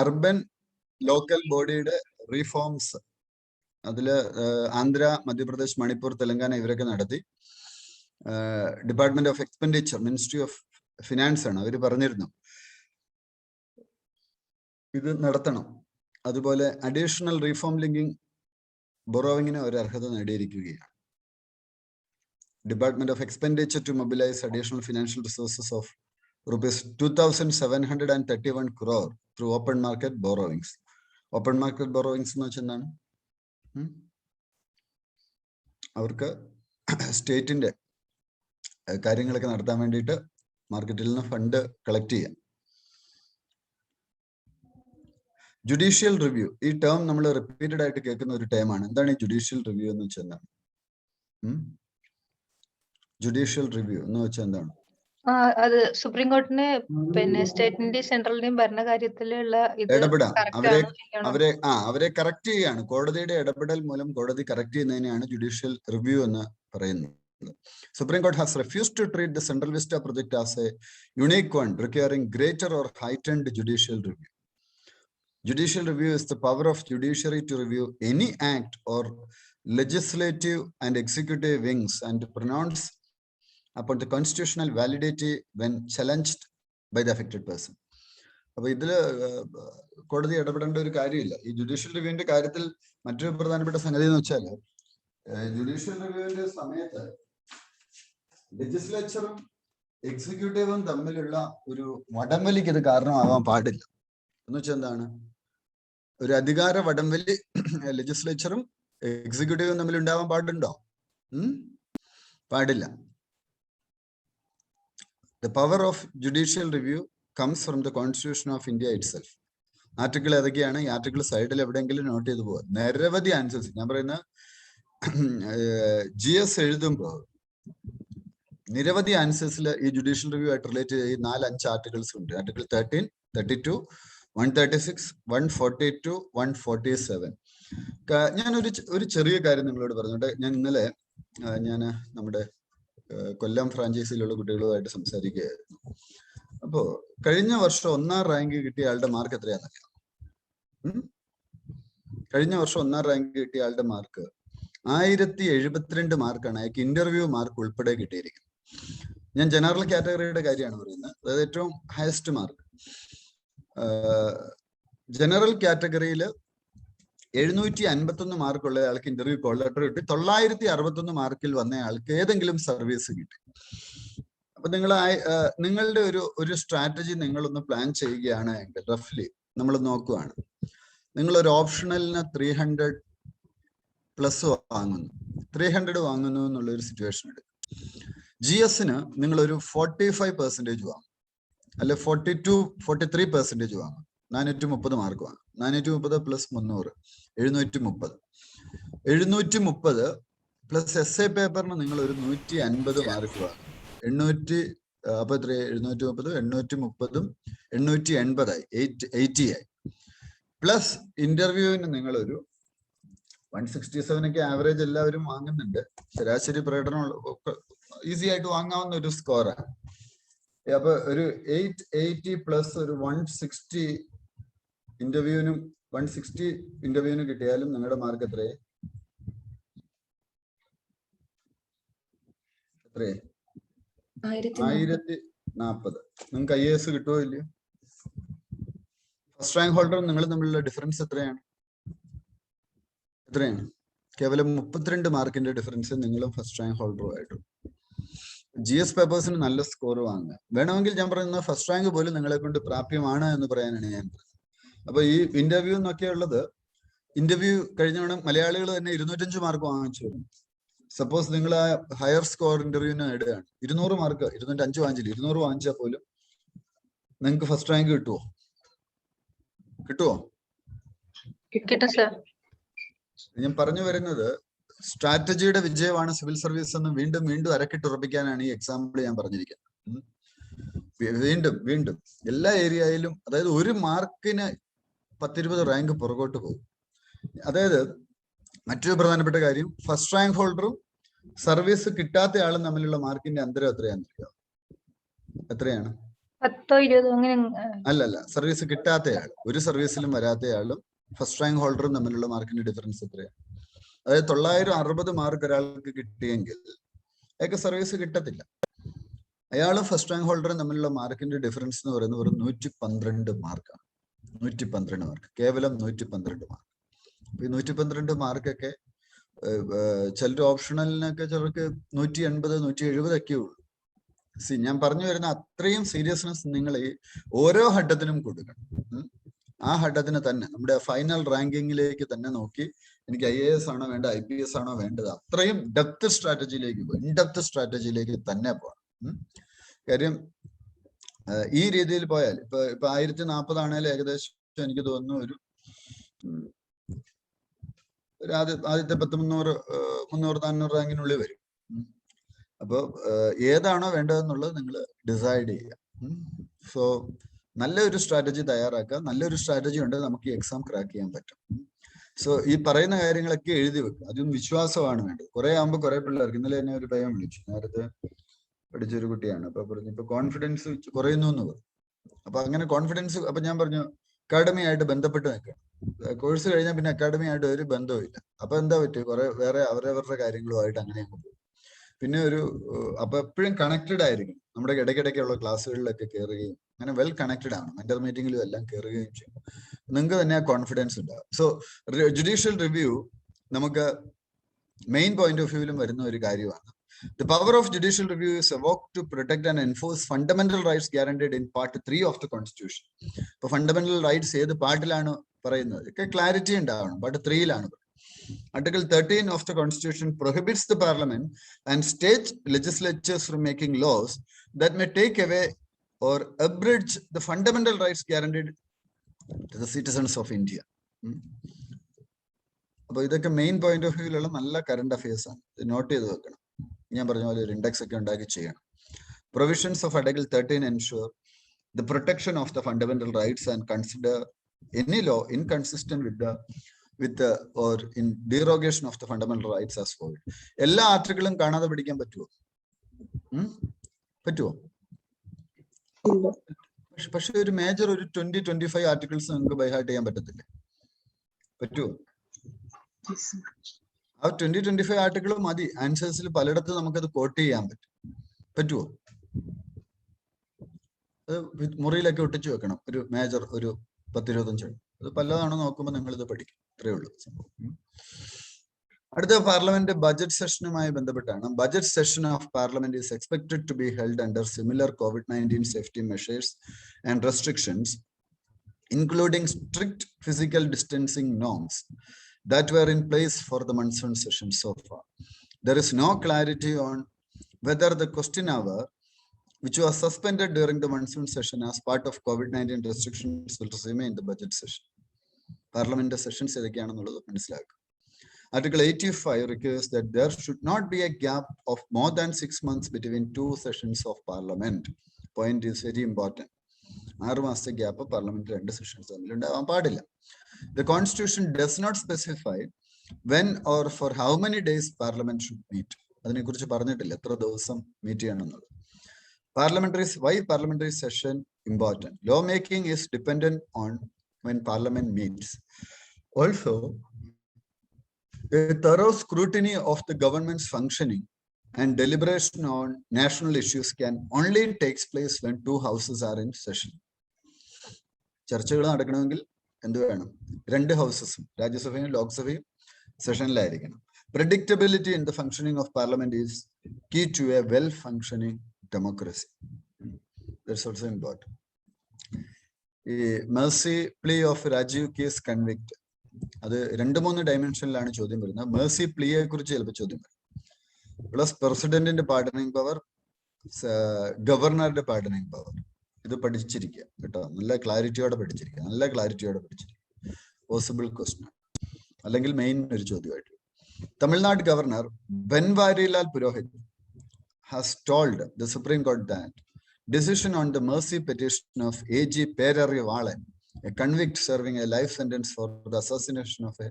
Urban local ബോഡിയുടെ reforms അതില് ആന്ധ്ര, മധ്യപ്രദേശ്, മണിപ്പൂർ, തെലങ്കാന ഇവരൊക്കെ നടത്തി. Department of expenditure, ministry of finance ആണ് അവർ പറഞ്ഞിരുന്നു ഇത് നടത്തണം. അതുപോലെ അഡീഷണൽ റീഫോം ലിങ്കിങ് ബൊറോവിങ്ങിന് ഒരു അർഹത നേടിയിരിക്കുകയാണ്. Department of Expenditure to mobilize additional financial resources of rupees 2,731 crore through open market borrowings. Open market borrowings എന്ന് വെച്ചാൽ എന്താണ്? അവർക്ക് സ്റ്റേറ്റിന്റെ കാര്യങ്ങളൊക്കെ നടത്താൻ വേണ്ടിയിട്ട് മാർക്കറ്റിൽ നിന്ന് ഫണ്ട് കളക്ട് ചെയ്യാം. ജുഡീഷ്യൽ റിവ്യൂ, ഈ ടേം നമ്മൾ റിപ്പീറ്റഡ് ആയിട്ട് കേൾക്കുന്ന ഒരു ടേമാണ്. എന്താണ് ഈ ജുഡീഷ്യൽ റിവ്യൂ എന്ന് വെച്ചാൽ എന്താണ്? ജുഡീഷ്യൽ റിവ്യൂ എന്ന് വെച്ചാൽ എന്താണ്? അത് സുപ്രീം കോർട്ടിന് പിന്നെ സ്റ്റേറ്റിന്റെയും സെൻട്രലിന്റെയും ഭരണകാര്യത്തിലുള്ള ഇടപെടാം. അവരെ കറക്റ്റ് ചെയ്യാണ്. കോടതിയുടെ ഇടപെടൽ മൂലം കോടതി കറക്റ്റ് ചെയ്യുന്നതിനെയാണ് ജുഡീഷ്യൽ റിവ്യൂ എന്ന് പറയുന്നത്. Supreme Court has refused to treat the Central Vista project as a unique one, requiring greater or heightened judicial review. Judicial review is the power of judiciary to review any act or legislative and executive wings and to pronounce upon the constitutional validity when challenged by the affected person. അപ്പൊ ഇതില് കോടതി ഇടപെടേണ്ട ഒരു കാര്യമില്ല. ഈ judicial റിവ്യൂവിന്റെ കാര്യത്തിൽ മറ്റൊരു പ്രധാനപ്പെട്ട സംഗതി എന്ന് വെച്ചാൽ, ജുഡീഷ്യൽ റിവ്യൂവിന്റെ സമയത്ത് ലെജിസ്ലേച്ചറും എക്സിക്യൂട്ടീവും തമ്മിലുള്ള ഒരു വടംവലിക്ക് ഇത് കാരണമാവാൻ പാടില്ല. എന്ന് വെച്ചാൽ എന്താണ്? ഒരു അധികാര വടംവലി ലെജിസ്ലേച്ചറും എക്സിക്യൂട്ടീവും തമ്മിൽ ഉണ്ടാവാൻ പാടുണ്ടോ? പാടില്ല. The power of judicial review comes from the Constitution of India itself. Article ഏതൊക്കെയാണ്? ഈ ആർട്ടിക്കിൾ സൈഡിൽ എവിടെയെങ്കിലും നോട്ട് ചെയ്ത് പോവാ. നിരവധി ആൻസേഴ്സ് ഞാൻ പറയുന്ന GS എഴുതുമ്പോൾ നിരവധി ആൻസേഴ്സിൽ ഈ ജുഡീഷ്യൽ റിവ്യൂ ആയിട്ട് റിലേറ്റ് ചെയ്ത് 4-5 ആർട്ടിക്കിൾസ് ഉണ്ട്. ആർട്ടിക്കിൾ 13, 32, 136, 142, 147. ഞാൻ ഒരു ചെറിയ കാര്യം നിങ്ങളോട് പറഞ്ഞോട്ടെ. ഞാൻ ഇന്നലെ നമ്മുടെ കൊല്ലം ഫ്രാഞ്ചൈസിയിലുള്ള കുട്ടികളുമായിട്ട് സംസാരിക്കുകയായിരുന്നു. അപ്പോ കഴിഞ്ഞ വർഷം 1ാം റാങ്ക് കിട്ടിയ ആളുടെ മാർക്ക് എത്രയാണെന്നറിയാം? കഴിഞ്ഞ വർഷം 1ാം റാങ്ക് കിട്ടിയ ആളുടെ മാർക്ക് 1072 മാർക്കാണ്. അയാൾക്ക് ഇന്റർവ്യൂ മാർക്ക് ഉൾപ്പെടെ കിട്ടിയിരിക്കുന്നത്. ഞാൻ ജനറൽ കാറ്റഗറിയുടെ കാര്യമാണ് പറയുന്നത്, അതായത് ഏറ്റവും ഹയസ്റ്റ് മാർക്ക്. ജനറൽ കാറ്റഗറിയിൽ 751 മാർക്കുള്ള ആൾക്ക് ഇന്റർവ്യൂ കോൾ ലെറ്റർ കിട്ടി. 961 മാർക്കിൽ വന്ന ആൾക്ക് ഏതെങ്കിലും സർവീസ് കിട്ടി. അപ്പൊ നിങ്ങളുടെ ഒരു സ്ട്രാറ്റജി നിങ്ങളൊന്ന് പ്ലാൻ ചെയ്യുകയാണ് എങ്കിൽ, റഫ്ലി നമ്മൾ നോക്കുകയാണ്, നിങ്ങൾ ഒരു ഓപ്ഷണലിന് 300+ വാങ്ങുന്നു, 300 വാങ്ങുന്നു എന്നുള്ള ഒരു സിറ്റുവേഷൻ എടുക്കും. GSന് നിങ്ങളൊരു 45% വാങ്ങും, അല്ലെ 43% വാങ്ങും. 430 മാർക്ക് വാങ്ങും. 430 + 300 730. 730 പ്ലസ് SA പേപ്പറിന് നിങ്ങൾ ഒരു 150 മാർക്ക് വാങ്ങും. 800 അപ്പൊ എത്ര? 730, 830, 880 ആയി, 80 ആയി. പ്ലസ് ഇന്റർവ്യൂവിന് നിങ്ങളൊരു 167 ഒക്കെ ആവറേജ് എല്ലാവരും വാങ്ങുന്നുണ്ട്. ശരാശരി പ്രകടനം ഈസി ആയിട്ട് വാങ്ങാവുന്ന ഒരു സ്കോറാണ്. അപ്പൊ ഒരു 880 പ്ലസ് ഒരു 160 ഇന്റർവ്യൂവിനും കിട്ടിയാലും നിങ്ങളുടെ മാർക്ക് എത്രയായി? 1040. നിങ്ങൾക്ക് IAS കിട്ടുമോ ഇല്ലയോ? ഫസ്റ്റ് റാങ്ക് ഹോൾഡറും നിങ്ങൾ തമ്മിലുള്ള ഡിഫറൻസ് എത്രയാണ്? കേവലം 32 മാർക്കിന്റെ ഡിഫറൻസ് നിങ്ങളും ഫസ്റ്റ് റാങ്ക് ഹോൾഡറും ആയിട്ടും. GS പേപ്പേഴ്സിന് നല്ല സ്കോർ വാങ്ങുക. വേണമെങ്കിൽ ഞാൻ പറയുന്ന ഫസ്റ്റ് റാങ്ക് പോലും നിങ്ങളെ കൊണ്ട് പ്രാപ്യമാണ് എന്ന് പറയാനാണ് ഞാൻ പറയുന്നത്. അപ്പൊ ഈ ഇന്റർവ്യൂ എന്നൊക്കെ ഉള്ളത്, ഇന്റർവ്യൂ കഴിഞ്ഞ മലയാളികൾ തന്നെ 205 മാർക്ക് വാങ്ങിച്ചു. സപ്പോസ് നിങ്ങൾ ആ ഹയർ സ്കോർ ഇന്റർവ്യൂവിന് നേടുകയാണ്, 200 മാർക്ക്, 205 വാങ്ങിച്ചില്ല, 200 വാങ്ങിച്ചാൽ പോലും നിങ്ങൾക്ക് ഫസ്റ്റ് റാങ്ക് കിട്ടുമോ? ഞാൻ പറഞ്ഞു വരുന്നത് സ്ട്രാറ്റജിയുടെ വിജയമാണ് സിവിൽ സർവീസ് എന്ന് വീണ്ടും വീണ്ടും അരക്കിട്ടുറപ്പിക്കാനാണ് ഈ എക്സാമ്പിൾ ഞാൻ പറഞ്ഞിരിക്കുന്നത്. വീണ്ടും എല്ലാ ഏരിയയിലും, അതായത് ഒരു മാർക്കിന് 10-20 റാങ്ക് പുറകോട്ട് പോകും. അതായത് മറ്റൊരു പ്രധാനപ്പെട്ട കാര്യം, ഫസ്റ്റ് റാങ്ക് ഹോൾഡറും സർവീസ് കിട്ടാത്ത ആളും തമ്മിലുള്ള മാർക്കിന്റെ അന്തരം എത്രയാണ്? 10 20 അങ്ങനെ അല്ലല്ല, സർവീസ് കിട്ടാത്തയാൾ, ഒരു സർവീസിലും വരാത്തയാളും ഫസ്റ്റ് റാങ്ക് ഹോൾഡറും തമ്മിലുള്ള മാർക്കിന്റെ ഡിഫറൻസ് എത്രയാണ്? അതായത് 960 മാർക്ക് ഒരാൾക്ക് കിട്ടിയെങ്കിൽ അയാൾക്ക് സർവീസ് കിട്ടത്തില്ല. അയാളും ഫസ്റ്റ് റാങ്ക് ഹോൾഡറും തമ്മിലുള്ള മാർക്കിന്റെ ഡിഫറൻസ് എന്ന് പറയുന്നത് വെറും 112 മാർക്കാണ്. 112 മാർക്ക്, കേവലം 112 മാർക്ക്. ഈ 112 മാർക്കൊക്കെ ചിലർ ഓപ്ഷണലിനൊക്കെ ചിലർക്ക് 180 170 ഒക്കെ ഉള്ളൂ. ഞാൻ പറഞ്ഞു വരുന്ന അത്രയും സീരിയസ്നെസ് നിങ്ങൾ ഈ ഓരോ ഘട്ടത്തിനും കൊടുക്കണം. ആ ഘട്ടത്തിന് തന്നെ നമ്മുടെ ഫൈനൽ റാങ്കിങ്ങിലേക്ക് തന്നെ നോക്കി എനിക്ക് IAS ആണോ വേണ്ട, IPS ആണോ വേണ്ടത്, അത്രയും ഡെപ്ത് സ്ട്രാറ്റജിയിലേക്ക് പോകും, ഇൻഡെപ്ത് സ്ട്രാറ്റജിയിലേക്ക് തന്നെ പോകണം. കാര്യം ഈ രീതിയിൽ പോയാൽ ഇപ്പൊ 1040 ആണെങ്കിലും ഏകദേശം എനിക്ക് തോന്നുന്നു ഒരു ആദ്യത്തെ 300 400 റാങ്കിനുള്ളിൽ വരും. അപ്പോൾ ഏതാണോ വേണ്ടതെന്നുള്ളത് നിങ്ങൾ ഡിസൈഡ് ചെയ്യുക. സോ നല്ലൊരു സ്ട്രാറ്റജി തയ്യാറാക്കുക. നല്ലൊരു സ്ട്രാറ്റജി ഉണ്ടെങ്കിൽ നമുക്ക് ഈ എക്സാം ക്രാക്ക് ചെയ്യാൻ പറ്റും. സോ ഈ പറയുന്ന കാര്യങ്ങളൊക്കെ എഴുതി വെക്കുക. അതും വിശ്വാസമാണ് വേണ്ടത്. കുറെ ആകുമ്പോൾ കുറെ പിള്ളേർക്ക്, ഇന്നലെ എന്നെ ഒരു പയ്യൻ വിളിച്ചു, നേരത്തെ പഠിച്ചൊരു കുട്ടിയാണ്. അപ്പൊ പറഞ്ഞു ഇപ്പൊ കോൺഫിഡൻസ് കുറയുന്നു എന്ന് പറഞ്ഞു. അപ്പൊ അങ്ങനെ കോൺഫിഡൻസ്, അപ്പൊ ഞാൻ പറഞ്ഞു അക്കാഡമി ആയിട്ട് ബന്ധപ്പെട്ട് നിൽക്കണം. കോഴ്സ് കഴിഞ്ഞാൽ പിന്നെ അക്കാഡമി ആയിട്ട് ഒരു ബന്ധവും ഇല്ല. അപ്പൊ എന്താ പറ്റുക, കുറെ വേറെ അവരവരുടെ കാര്യങ്ങളുമായിട്ട് അങ്ങനെ അങ്ങ് പോകും. പിന്നെ അപ്പൊ എപ്പോഴും കണക്റ്റഡ് ആയിരിക്കും. നമ്മുടെ ഇടയ്ക്കിടയ്ക്കുള്ള ക്ലാസ്സുകളിലൊക്കെ കയറുകയും അങ്ങനെ വെൽ കണക്റ്റഡ് ആണ്. മെന്റർ മീറ്റിംഗിലും എല്ലാം കയറുകയും ചെയ്യും. നിങ്ങൾക്ക് തന്നെ ആ കോൺഫിഡൻസ് ഉണ്ടാവും. സോ ജുഡീഷ്യൽ റിവ്യൂ നമുക്ക് മെയിൻ പോയിന്റ് ഓഫ് വ്യൂവിലും വരുന്ന ഒരു കാര്യമാണ്. The power of judicial review is evoked to protect and enforce fundamental rights guaranteed in Part 3 of the Constitution. ഇപ്പൊ ഫണ്ടമെന്റൽ റൈറ്റ്സ് ഏത് പാർട്ടിലാണ് പറയുന്നത് ഒക്കെ ക്ലാരിറ്റി ഉണ്ടാവണം. Part 3-ലാണ്. Article 13 of the Constitution prohibits the Parliament and state legislatures from making laws that may take away or abridge the fundamental rights guaranteed to the citizens of India. അപ്പോൾ ഇതൊക്കെ main point of വ്യൂവിലുള്ള നല്ല current affairs ആണ്. Not ചെയ്ത് വെക്കണം. ഞാൻ പറഞ്ഞ പോലെ ഒരു ഇൻഡെക്സ് ഒക്കെ ഉണ്ടാക്കി ചെയ്യണം. Provisions of Article 13 ensure the protection of the fundamental rights and consider any law inconsistent with or in derogation of the fundamental rights as void. എല്ലാ ആർട്ടിക്കിളും കാണാതെ പഠിക്കാൻ പറ്റുമോ? പക്ഷെ ഒരു മേജർ ഒരു 20-25 ആർട്ടിക്കിൾസ് നിങ്ങൾക്ക് ബൈ ഹാർട്ട് ചെയ്യാൻ പറ്റത്തില്ലേ? പറ്റുമോ? ആ 20-25 ആർട്ടിക്കിൾ മതി. ആൻസേഴ്സിൽ പലയിടത്തും നമുക്കത് കോട്ട് ചെയ്യാൻ പറ്റുമോ? അത് മുറിയിലൊക്കെ ഒട്ടിച്ചു വെക്കണം. ഒരു മേജർ ഒരു 10-25. അത് പലതാണോ നോക്കുമ്പോൾ നിങ്ങൾ ഇത് പഠിക്കും. ഇത്രയേ ഉള്ളൂ സംഭവം. അടുത്ത പാർലമെന്റ് ബജറ്റ് സെഷനുമായി ബന്ധപ്പെട്ടാണ്. Budget session of parliament is expected to be held under similar COVID-19 safety measures and restrictions, including strict physical distancing norms that were in place for the monsoon session so far. There is no clarity on whether the question hour, which was suspended during the monsoon session as part of COVID-19 restrictions, will resume in the budget session. Parliament sessions edukkaanennullathu manasilakku. Article 85 requires that there should not be a gap of more than 6 months between two sessions of Parliament. Point is very important. 6 മാസത്തെ gap parliament 2 sessions തമ്മിൽ ഉണ്ടാവാൻ പാടില്ല. The Constitution does not specify when or for how many days Parliament should meet. അതിനെക്കുറിച്ച് പറഞ്ഞിട്ടില്ല എത്ര ദിവസം meet ചെയ്യണമെന്നുള്ളത്. Why parliamentary session important? Law making is dependent on when Parliament meets. Also, a thorough scrutiny of the government's functioning and deliberation on national issues can only take place when two houses are in session. ചർച്ചകൾ നടക്കണമെങ്കിൽ എന്ത് വേണം? 2 ഹൗസസും, രാജ്യസഭയും ലോക്സഭയും സെഷനിലായിരിക്കണം. Predictability in the functioning of Parliament is key to a well-functioning democracy. That's also important. The mercy plea of Rajiv case convict. അത് 2-3 ഡയമെൻഷനിലാണ് ചോദ്യം വരുന്നത്. Mercy പ്ലീയെ കുറിച്ച് ചിലപ്പോൾ ചോദ്യം വരും. പ്ലസ് പ്രസിഡന്റിന്റെ പാർഡനിങ് പവർ, ഗവർണറുടെ പാർഡനിങ് പവർ. ഇത് പഠിച്ചിരിക്കുക കേട്ടോ. നല്ല ക്ലാരിറ്റിയോടെ പഠിച്ചിരിക്കുക. പോസിബിൾ ക്വസ്റ്റ്യൻ അല്ലെങ്കിൽ മെയിൻ ഒരു ചോദ്യമായിട്ട്. Tamil Nadu governor Banwarilal Purohit has told the Supreme Court that decision on the mercy petition of AG Perarivalan, a convict serving a life sentence for the assassination of a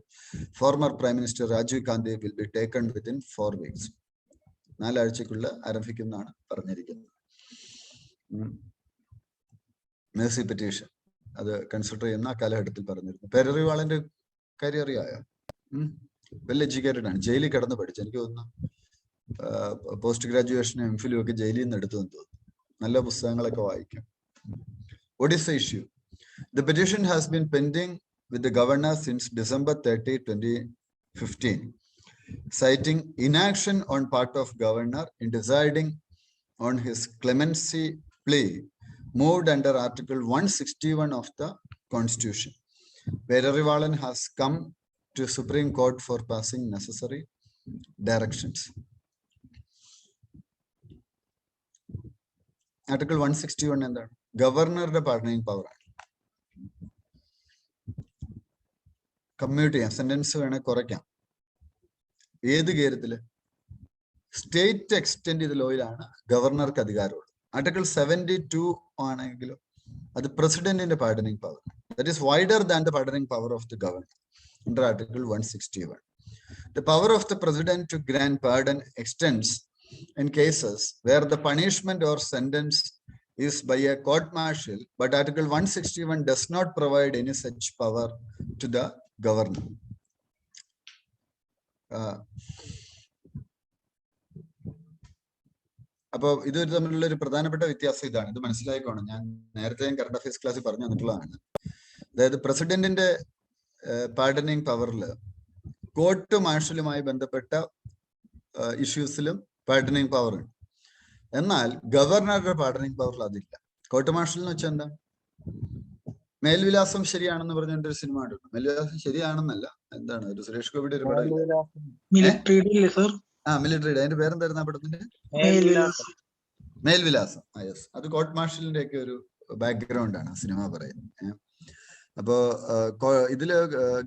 former Prime Minister Rajiv Gandhi, will be taken within 4 weeks. 4 ആഴ്ചക്കുള്ള ആരംഭിക്കുന്നതാണ് പറഞ്ഞിരിക്കുന്നത്. Mercy petition അത് consider ചെയ്യുന്ന കാലഘട്ടത്തിൽ പറഞ്ഞിരുന്നു. പേരറിവാളന്റെ കാര്യം അറിയായോ? Well educated ആണ്, ജയിലിൽ കിടന്ന് പഠിച്ചു. എനിക്ക് തോന്നുന്നു പോസ്റ്റ് ഗ്രാജുവേഷനും എംഫിലും ഒക്കെ ജയിലിൽ നിന്ന് എടുത്തെന്ന് തോന്നുന്നു. നല്ല പുസ്തകങ്ങളൊക്കെ വായിക്കും. What is the issue? The petition has been pending with the governor since December 30, 2015, citing inaction on part of governor in deciding on his clemency plea moved under Article 161 of the Constitution. Perarivalan has come to Supreme Court for passing necessary directions. Article 161 എന്താണ്? ഗവർണറുടെ pardoning power ആണ്. Commute ചെയ്യാം, sentence വേണേൽ കുറയ്ക്കാം. ഏത് കാര്യത്തില്? State extend ചെയ്ത ലോയിലാണ് ഗവർണർക്ക് അധികാരമുള്ളത്. ആർട്ടിക്കിൾ 72 ആണെങ്കിലും അത് പ്രസിഡന്റിന്റെ pardoning power. That is wider than the pardoning power of the governor under Article 161. The power of the president to grant pardon extends in cases where the punishment or sentence is by a court martial, but Article 161 does not provide any such power to the governor. അപ്പോൾ ഇത് തമ്മിലുള്ള ഒരു പ്രധാനപ്പെട്ട വ്യത്യാസം ഇതാണ്. ഇത് മനസ്സിലായിക്കോണം. ഞാൻ നേരത്തെ കറണ്ട് അഫയേഴ്സ് ക്ലാസ്സിൽ പറഞ്ഞു തന്നിട്ടുള്ളതാണ്. അതായത് പ്രസിഡന്റിന്റെ പാർഡനിങ് പവറിൽ കോർട്ട് മാർഷലുമായി ബന്ധപ്പെട്ട ഇഷ്യൂസിലും പാർഡനിങ് പവർ ഉണ്ട്. എന്നാൽ ഗവർണറുടെ പാർഡനിങ് പവറിൽ അതില്ല. കോർട്ട് മാർഷൽ എന്ന് വെച്ചാൽ എന്താ? മേൽവിലാസം ശരിയാണെന്ന് പറഞ്ഞിട്ട് ഒരു സിനിമ ഉണ്ട്. മേൽവിലാസം ശരിയാണെന്നല്ല, എന്താണ് ഒരു സുരേഷ് ഗോപിയുടെ ഒരു പടം, മിലിറ്ററിയുടെ, അതിന്റെ പേരെന്തായിരുന്നു ആ പടത്തിന്റെ? മേൽവിലാസം. യെസ്, അത് കോർട്ട് മാർഷലിന്റെ ഒക്കെ ഒരു ബാക്ക്ഗ്രൗണ്ട് ആണ് സിനിമ പറയുന്നത്. അപ്പോ ഇതില്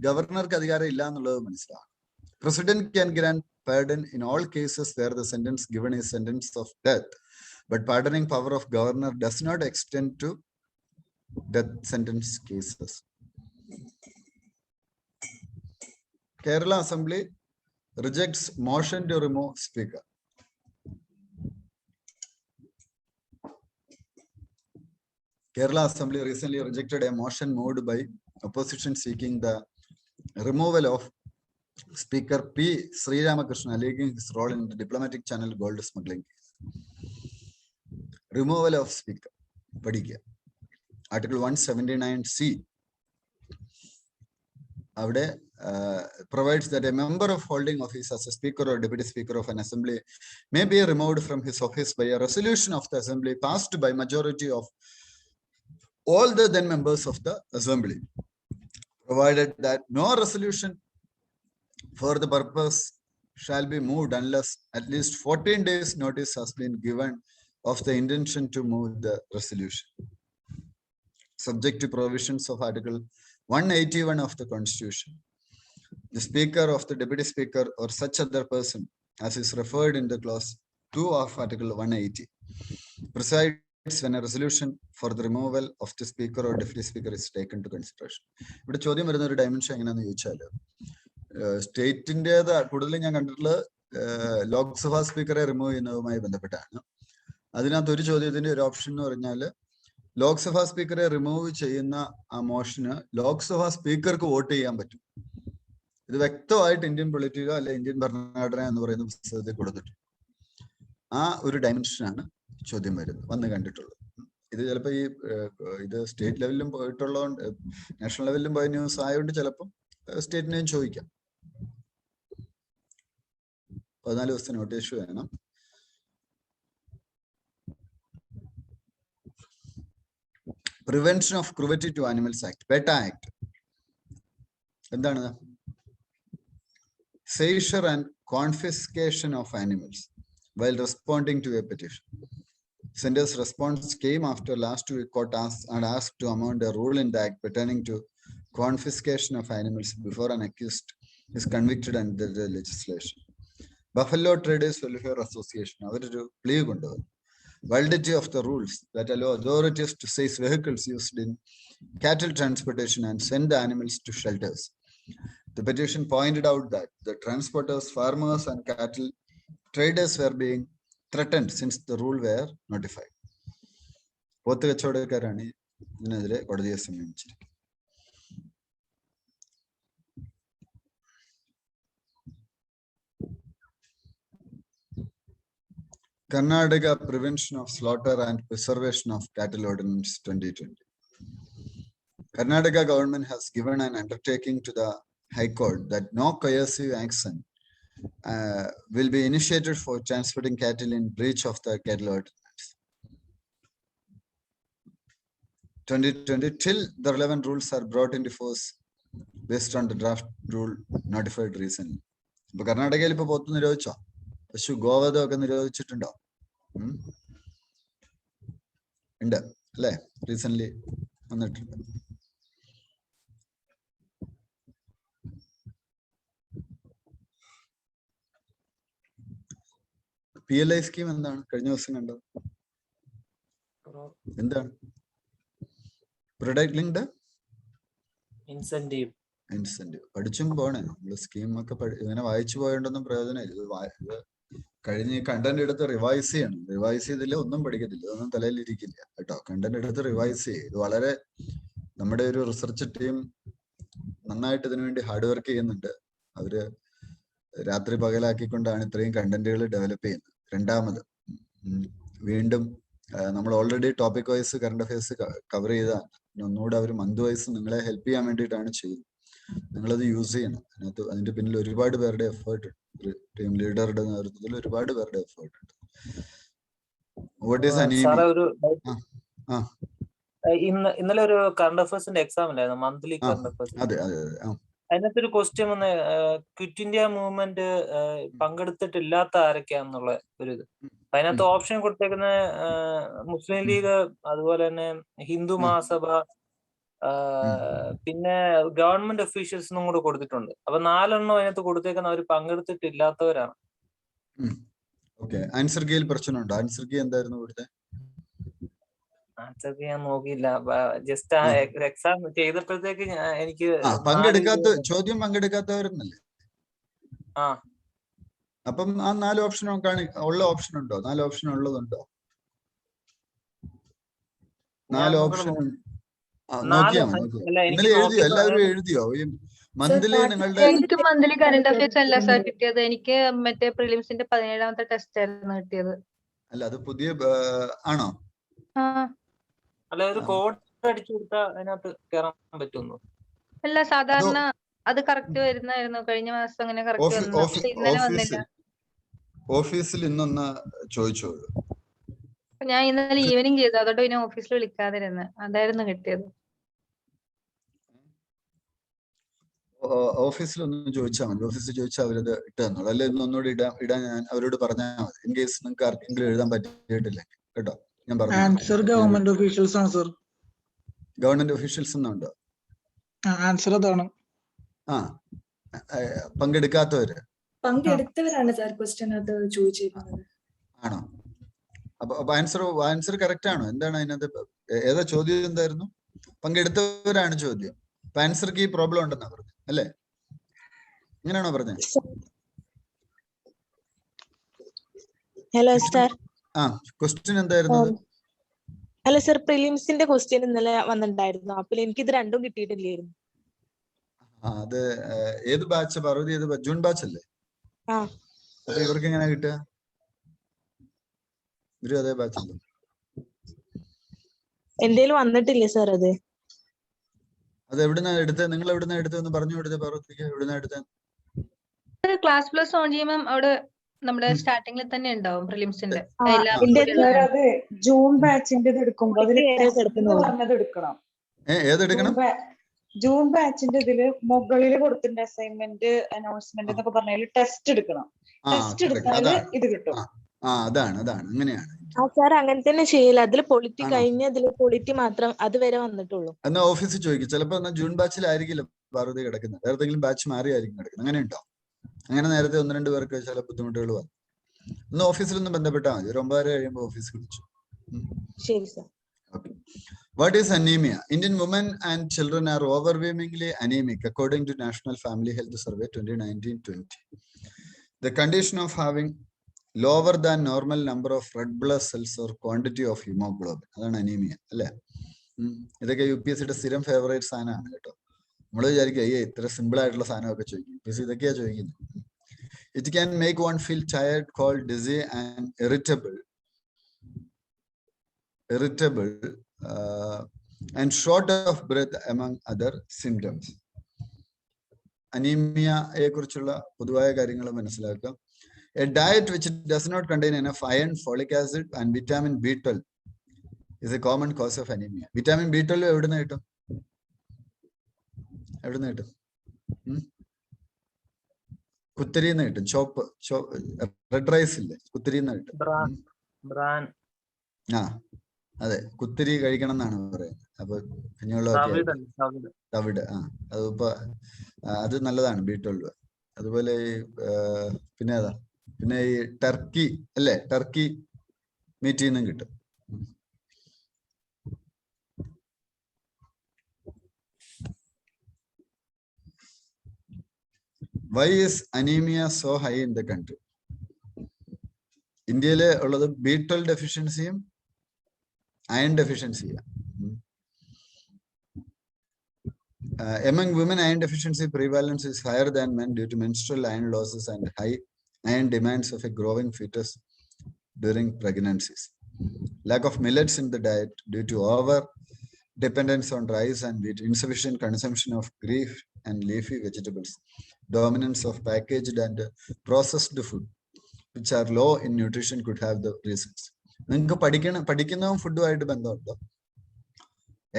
ഗവർണർക്ക് അധികാരം ഇല്ല എന്നുള്ളത് മനസ്സിലാവും. President can grant pardon in all cases where the sentence given is sentence of death, but pardoning power of governor does not extend to death sentence cases. Kerala Assembly rejects motion to remove speaker. Kerala Assembly recently rejected a motion moved by opposition seeking the removal of Speaker 𝐵.𝐸𝐿𝐴, alleging his role in the diplomatic channel gold smuggling case. Removal of speaker. പഠിക്കുക. Article 179C അവിടെ provides that a member of holding office as a speaker or deputy speaker of an assembly may be removed from his office by a resolution of the assembly passed by majority of all the then members of the assembly, provided that no resolution for the purpose shall be moved unless at least 14 days notice has been given of the intention to move the resolution. Subject to provisions of Article 181 of the Constitution, the Speaker of the Deputy Speaker or such other person as is referred in the clause 2 of Article 180 presides when a resolution for the removal of the Speaker or Deputy Speaker is taken to consideration. ഇവിടെ ചോദ്യം വരുന്ന ഒരു dimension എങ്ങനെയാണെന്ന് ചോദിച്ചാൽ, സ്റ്റേറ്റിൻ്റെത് കൂടുതലും ഞാൻ കണ്ടിട്ടുള്ളത് ലോക്സഭാ സ്പീക്കറെ റിമൂവ് ചെയ്യുന്നതുമായി ബന്ധപ്പെട്ടാണ്. അതിനകത്ത് ഒരു ചോദ്യത്തിന്റെ ഒരു ഓപ്ഷൻ എന്ന് പറഞ്ഞാൽ, ലോക്സഭാ സ്പീക്കറെ റിമൂവ് ചെയ്യുന്ന ആ മോഷന് ലോക്സഭാ സ്പീക്കർക്ക് വോട്ട് ചെയ്യാൻ പറ്റും. ഇത് വ്യക്തമായിട്ട് ഇന്ത്യൻ പൊളിറ്റിക്കോ അല്ലെ ഇന്ത്യൻ ഭരണഘടന എന്ന് പറയുന്ന പുസ്തകത്തിൽ കൊടുത്തിട്ടുണ്ട്. ആ ഒരു ഡയമെൻഷനാണ് ചോദ്യം വന്ന് കണ്ടിട്ടുള്ളത്. ഇത് ചിലപ്പോൾ ഇത് സ്റ്റേറ്റ് ലെവലിലും പോയിട്ടുള്ളതുകൊണ്ട്, നാഷണൽ ലെവലിലും പോയ ന്യൂസ് ആയതുകൊണ്ട് ചിലപ്പം സ്റ്റേറ്റിനെയും ചോദിക്കാം. 14 ദിവസത്തെ നോട്ടീസ് വേണം. Prevention of cruelty to animals act, PETA act എന്താണ്? seizure and confiscation of animals while responding to a petition. Sender's response came after last week court asked to amend a rule in the act pertaining to confiscation of animals before an accused is convicted under the legislation. Buffalo Traders Welfare Association avarൊരു plea കൊണ്ടുവന്നു. Validity of the rules that allow authorities to seize vehicles used in cattle transportation and send the animals to shelters. The petition pointed out that the transporters, farmers and cattle traders were being threatened since the rule were notified. പോത്ത് കച്ചവടക്കാരാണ് ഇതിനെതിരെ കോടതിയെ സമീപിച്ചിരിക്കും. Karnataka Prevention of Slaughter and Preservation of Cattle Ordinance 2020. Karnataka government has given an undertaking to the High Court that no coercive action will be initiated for transporting cattle in breach of the Cattle Ordinance 2020 till the relevant rules are brought into force based on the draft rule notified recently. ഇപ്പൊ കർണാടകയിൽ ഇപ്പൊ പോത്ത് നിരോധിച്ചോ? പശു ഗോവധം ഒക്കെ നിരോധിച്ചിട്ടുണ്ടോ? ഉണ്ട് അല്ലെ? Recent വന്നിട്ടുണ്ട്. PLI scheme എന്താണ്? കഴിഞ്ഞ ദിവസം കണ്ടത് എന്താണ്? Product linked incentive. പഠിച്ചും പോണേ നമ്മള് സ്കീമൊക്കെ ഇങ്ങനെ വായിച്ചു പോയോണ്ടൊന്നും പ്രയോജനമില്ല. ഇത് കഴിഞ്ഞ് കണ്ടന്റ് എടുത്ത് റിവൈസ് ചെയ്യണം. റിവൈസ് ചെയ്തില്ല ഒന്നും പഠിക്കത്തില്ല, ഒന്നും തലയിലിരിക്കില്ല കേട്ടോ. കണ്ടന്റ് എടുത്ത് റിവൈസ് ചെയ്യും. ഇത് വളരെ നമ്മുടെ ഒരു റിസർച്ച് ടീം നന്നായിട്ട് ഇതിനു വേണ്ടി ഹാർഡ് വർക്ക് ചെയ്യുന്നുണ്ട്. അവര് രാത്രി പകലാക്കിക്കൊണ്ടാണ് ഇത്രയും കണ്ടന്റുകൾ ഡെവലപ്പ് ചെയ്യുന്നത്. രണ്ടാമത് വീണ്ടും നമ്മൾ already topic wise current affairs cover ചെയ്തതാണ്. ഒന്നുകൂടെ അവർ മന്ത് വൈസ് നിങ്ങളെ ഹെൽപ്പ് ചെയ്യാൻ വേണ്ടിയിട്ടാണ് ചെയ്യുന്നത്. നിങ്ങളത് യൂസ് ചെയ്യണം. അതിന്റെ പിന്നിൽ ഒരുപാട് പേരുടെ എഫേർട്ട് ഉണ്ട്. ഒരു ടീം ലീഡറുടെ നേതൃത്വത്തിൽ ഒരുപാട് പേരുടെ എഫേർട്ട് ഉണ്ട്. What is anaemia? ഇന്നലെ ഒരു കറണ്ട് അഫയേഴ്സിന്റെ എക്സാം ഉണ്ടായിരുന്നു, മന്ത്ലി കറണ്ട് അഫയേഴ്സ്. അതെ. അതിനകത്തൊരു ക്വസ്റ്റ്യൻ വന്ന് ക്വിറ്റ് ഇന്ത്യ മൂവ്മെന്റ് പങ്കെടുത്തിട്ടില്ലാത്ത ആരൊക്കെയാന്നുള്ള ഒരു ഇത്. അതിനകത്ത് ഓപ്ഷൻ കൊടുത്തേക്കുന്ന മുസ്ലിം ലീഗ്, അതുപോലെ തന്നെ ഹിന്ദു മഹാസഭ, പിന്നെ ഗവൺമെന്റ് ഒഫീഷ്യൽസിനും കൂടെ കൊടുത്തിട്ടുണ്ട്. അപ്പൊ 4 എണ്ണം അതിനകത്ത് കൊടുത്തേക്കുന്ന അവർ പങ്കെടുത്തിട്ടില്ലാത്തവരാണ്. ആൻസർ കീയിൽ പ്രശ്നമുണ്ടോ? ആൻസർ കീ എന്തായിരുന്നു ഇവിടുത്തെ? ആൻസർ ഞാൻ നോക്കിയില്ല, ജസ്റ്റ് ആ എക്സാം ചെയ്തപ്പോഴത്തേക്ക് എനിക്ക് ചോദ്യം പങ്കെടുക്കാത്തവരെന്നല്ലേ? അപ്പം ആ 4 ഓപ്ഷൻ ഉള്ള ഓപ്ഷൻ ഉണ്ടോ? 4 ഓപ്ഷൻ ഉള്ളതുണ്ടോ? 4 ഓപ്ഷൻ നോക്കിയാ മതി. ഇന്നലെ എഴുതിയോ? എല്ലാവരും എഴുതിയോ? ഈ മന്ത്ലി നിങ്ങളുടെ എനിക്ക് മന്ത്ലി കറണ്ട് അഫയേഴ്സ് അല്ല സാർ കിട്ടിയത്. എനിക്ക് മറ്റേ പ്രിലിംസിന്റെ 17ാമത്തെ ടെസ്റ്റ് ആയിരുന്നു കിട്ടിയത്. അല്ല, അത് പുതിയ ആണോ? അല്ല, ഒരു കോഡ് അടിച്ചു കൊടുത്താൽ അതിനകത്ത് കേറാൻ പറ്റുന്നു. അല്ല, സാധാരണ അത് കറക്റ്റ് വരുന്നായിരുന്നു. കഴിഞ്ഞ മാസം അങ്ങനെ കറക്റ്റ് വന്നു. ഇന്നലെ വന്നില്ല. ഓഫീസിൽ ഇന്നൊന്ന് ചോദിച്ചോ? ഞാൻ ഇന്നലെ ഈവനിങ് ചെയ്തു, അതോട്ട് പിന്നെ ഓഫീസിൽ വിളിക്കാതിരുന്നു. അതായിരുന്നു കിട്ടിയത്. ഓഫീസിൽ ഒന്ന് ചോദിച്ചാൽ മതി. ഓഫീസിൽ ചോദിച്ചാൽ അവരത് ഇട്ട് തന്നോളൂ. അല്ലെ ഒന്നുകൂടി ഇടാൻ ഞാൻ അവരോട് പറഞ്ഞാൽ മതി. ഇൻ കേസ് നിങ്ങൾക്ക് ആർക്കെങ്കിലും എഴുതാൻ പറ്റിയിട്ടില്ല കേട്ടോ. ഞാൻ പറഞ്ഞു. ആൻസർ ഗവൺമെന്റ് ഒഫീഷ്യൽസ് ആണ് സർ. ഗവൺമെന്റ് ഒഫീഷ്യൽസ് എന്നുണ്ടോ? ആൻസർ അതാണ്. പങ്കെടുത്തവരാണ് സാർ ക്വസ്റ്റ്യൻ അത് ചോദിച്ചിരിക്കുന്നത്. ആണോ? അപ്പൊ ആൻസർ കറക്റ്റ് ആണോ? എന്താണ് അതിനകത്ത്? ഏതാ ചോദ്യം? എന്തായിരുന്നു? പങ്കെടുത്തവരാണ് ചോദ്യം. അപ്പൊ ആൻസർക്ക് ഈ പ്രോബ്ലം ഉണ്ടെന്നാ പറഞ്ഞു അല്ലേ? ഇങ്ങനെയാണോ പറഞ്ഞത്? Hello sir. ക്വസ്റ്റ്യൻ എന്തായിരുന്നു? അല്ല സർ, പ്രിലിംസിന്റെ ക്വസ്റ്റ്യൻ ഇന്നലെ വന്നിട്ടുണ്ടായിരുന്നു. അപ്പോൾ എനിക്ക് ഇത് രണ്ടും കിട്ടിയിട്ടില്ലായിരുന്നു. അത് ഏത് ബാച്ച്? പാർവതി ഏത്? ജൂൺ ബാച്ച് അല്ലേ? അപ്പൊ ഇവർക്ക് എങ്ങനെ കിട്ടുക? ഇവരും അതേ ബാച്ച് അല്ലേ? എന്തേലും വന്നിട്ടില്ലേ സർ? അത് എവിടുന്നാ എടുത്തത്? നിങ്ങൾ എവിടുന്നാ എടുത്തതെന്ന് പറഞ്ഞു കൊടുത്തേ പാർവതിക്ക്. എവിടുന്നാ എടുത്തത്? ക്ലാസ് പ്ലസ് ഓൺ ചെയ്യുമ്പോൾ അവിടെ നമ്മുടെ സ്റ്റാർട്ടിംഗിൽ തന്നെ ഉണ്ടാവും പ്രിലിംസിന്റെ. ജൂൺ ബാച്ചിന്റെ എടുക്കുമ്പോൾ എടുക്കണം. ഏതെടുക്കണം? ജൂൺ ബാച്ചിന്റെ ഇതില് മുകളിൽ കൊടുത്തിട്ടുണ്ട് അസൈൻമെന്റ്, അനൗൺസ്മെന്റ് എന്നൊക്കെ പറഞ്ഞാൽ ടെസ്റ്റ് എടുക്കണം. ടെസ്റ്റ് എടുത്താല് ഇത് കിട്ടും. അതാണ് അങ്ങനെയാണ്. സാർ അങ്ങനെ തന്നെ ചെയ്യില്ല. അതിൽ പൊളിറ്റി കഴിഞ്ഞ പൊളിറ്റി മാത്രം അതുവരെ വന്നിട്ടുള്ളൂ. എന്നാ ഓഫീസിൽ ചോദിക്കും. ചിലപ്പോ ജൂൺ ബാച്ചിലായിരിക്കില്ല പാർവതി കിടക്കുന്നത്, ഏതെങ്കിലും ബാച്ച് മാറിയായിരിക്കും കിടക്കുന്നത്. അങ്ങനെ ഉണ്ടോ? അങ്ങനെ നേരത്തെ 1-2 പേർക്ക് ചില ബുദ്ധിമുട്ടുകൾ വന്നു. ഒന്ന് ഓഫീസിലൊന്നും ബന്ധപ്പെട്ടാൽ മതി. ഒരു 9:30 കഴിയുമ്പോൾ ഓഫീസിൽ വിളിച്ചു. ശരി sir. What is anemia? Indian women and children are overwhelmingly anemic according to National Family Health Survey 2019-20. The condition of having lower than normal number of red blood cells or quantity of hemoglobin, അതാണ് anemia അല്ലേ? ഇതൊക്കെ UPSCയുടെ സ്ഥിരം favourite സാധനമാണ് കേട്ടോ. നമ്മൾ വിചാരിക്കുക ഇത്ര simple ആയിട്ടുള്ള സാധനമൊക്കെ ചോദിക്കും. UPSC ഇതൊക്കെയാ ചോദിക്കുന്നത്. It can make one feel tired, cold, dizzy and irritable and short of breath among other symptoms. അനീമിയയെ കുറിച്ചുള്ള പൊതുവായ കാര്യങ്ങൾ മനസ്സിലാക്കുക. A diet which does not contain enough iron, folic acid and vitamin B12 is a common cause of anemia. Vitamin B12 എവിടുന്ന് കിട്ടും? കുത്തിരിന്ന് കിട്ടും. Red rice ഇല്ലേ, കുത്തിരിന്ന് കിട്ടും. അതെ, കുത്തിരി കഴിക്കണം എന്നാണ് പറയുന്നത്. അപ്പൊ കഞ്ഞിവെള്ളമൊക്കെ തവിട്, അതിപ്പോ അത് നല്ലതാണ് B12. അതുപോലെ പിന്നെ ഈ ടർക്കി അല്ലേ, ടർക്കി മീറ്റിൽ നിന്നും കിട്ടും. Why is anemia so high in the country? ഇന്ത്യയിലെ ഉള്ളത് B12 ഡെഫിഷ്യൻസിയും iron deficiency. Among women, iron deficiency prevalence is higher than men due to menstrual iron losses and high iron demands of a growing fetus during pregnancies. Lack of millets in the diet due to over dependence on rice and wheat, insufficient consumption of green and leafy vegetables, dominance of packaged and processed food, which are low in nutrition, could have the reasons. നിങ്ങൾക്ക് പഠിക്കുന്നതും ഫുഡുമായിട്ട് ബന്ധമുണ്ടോ?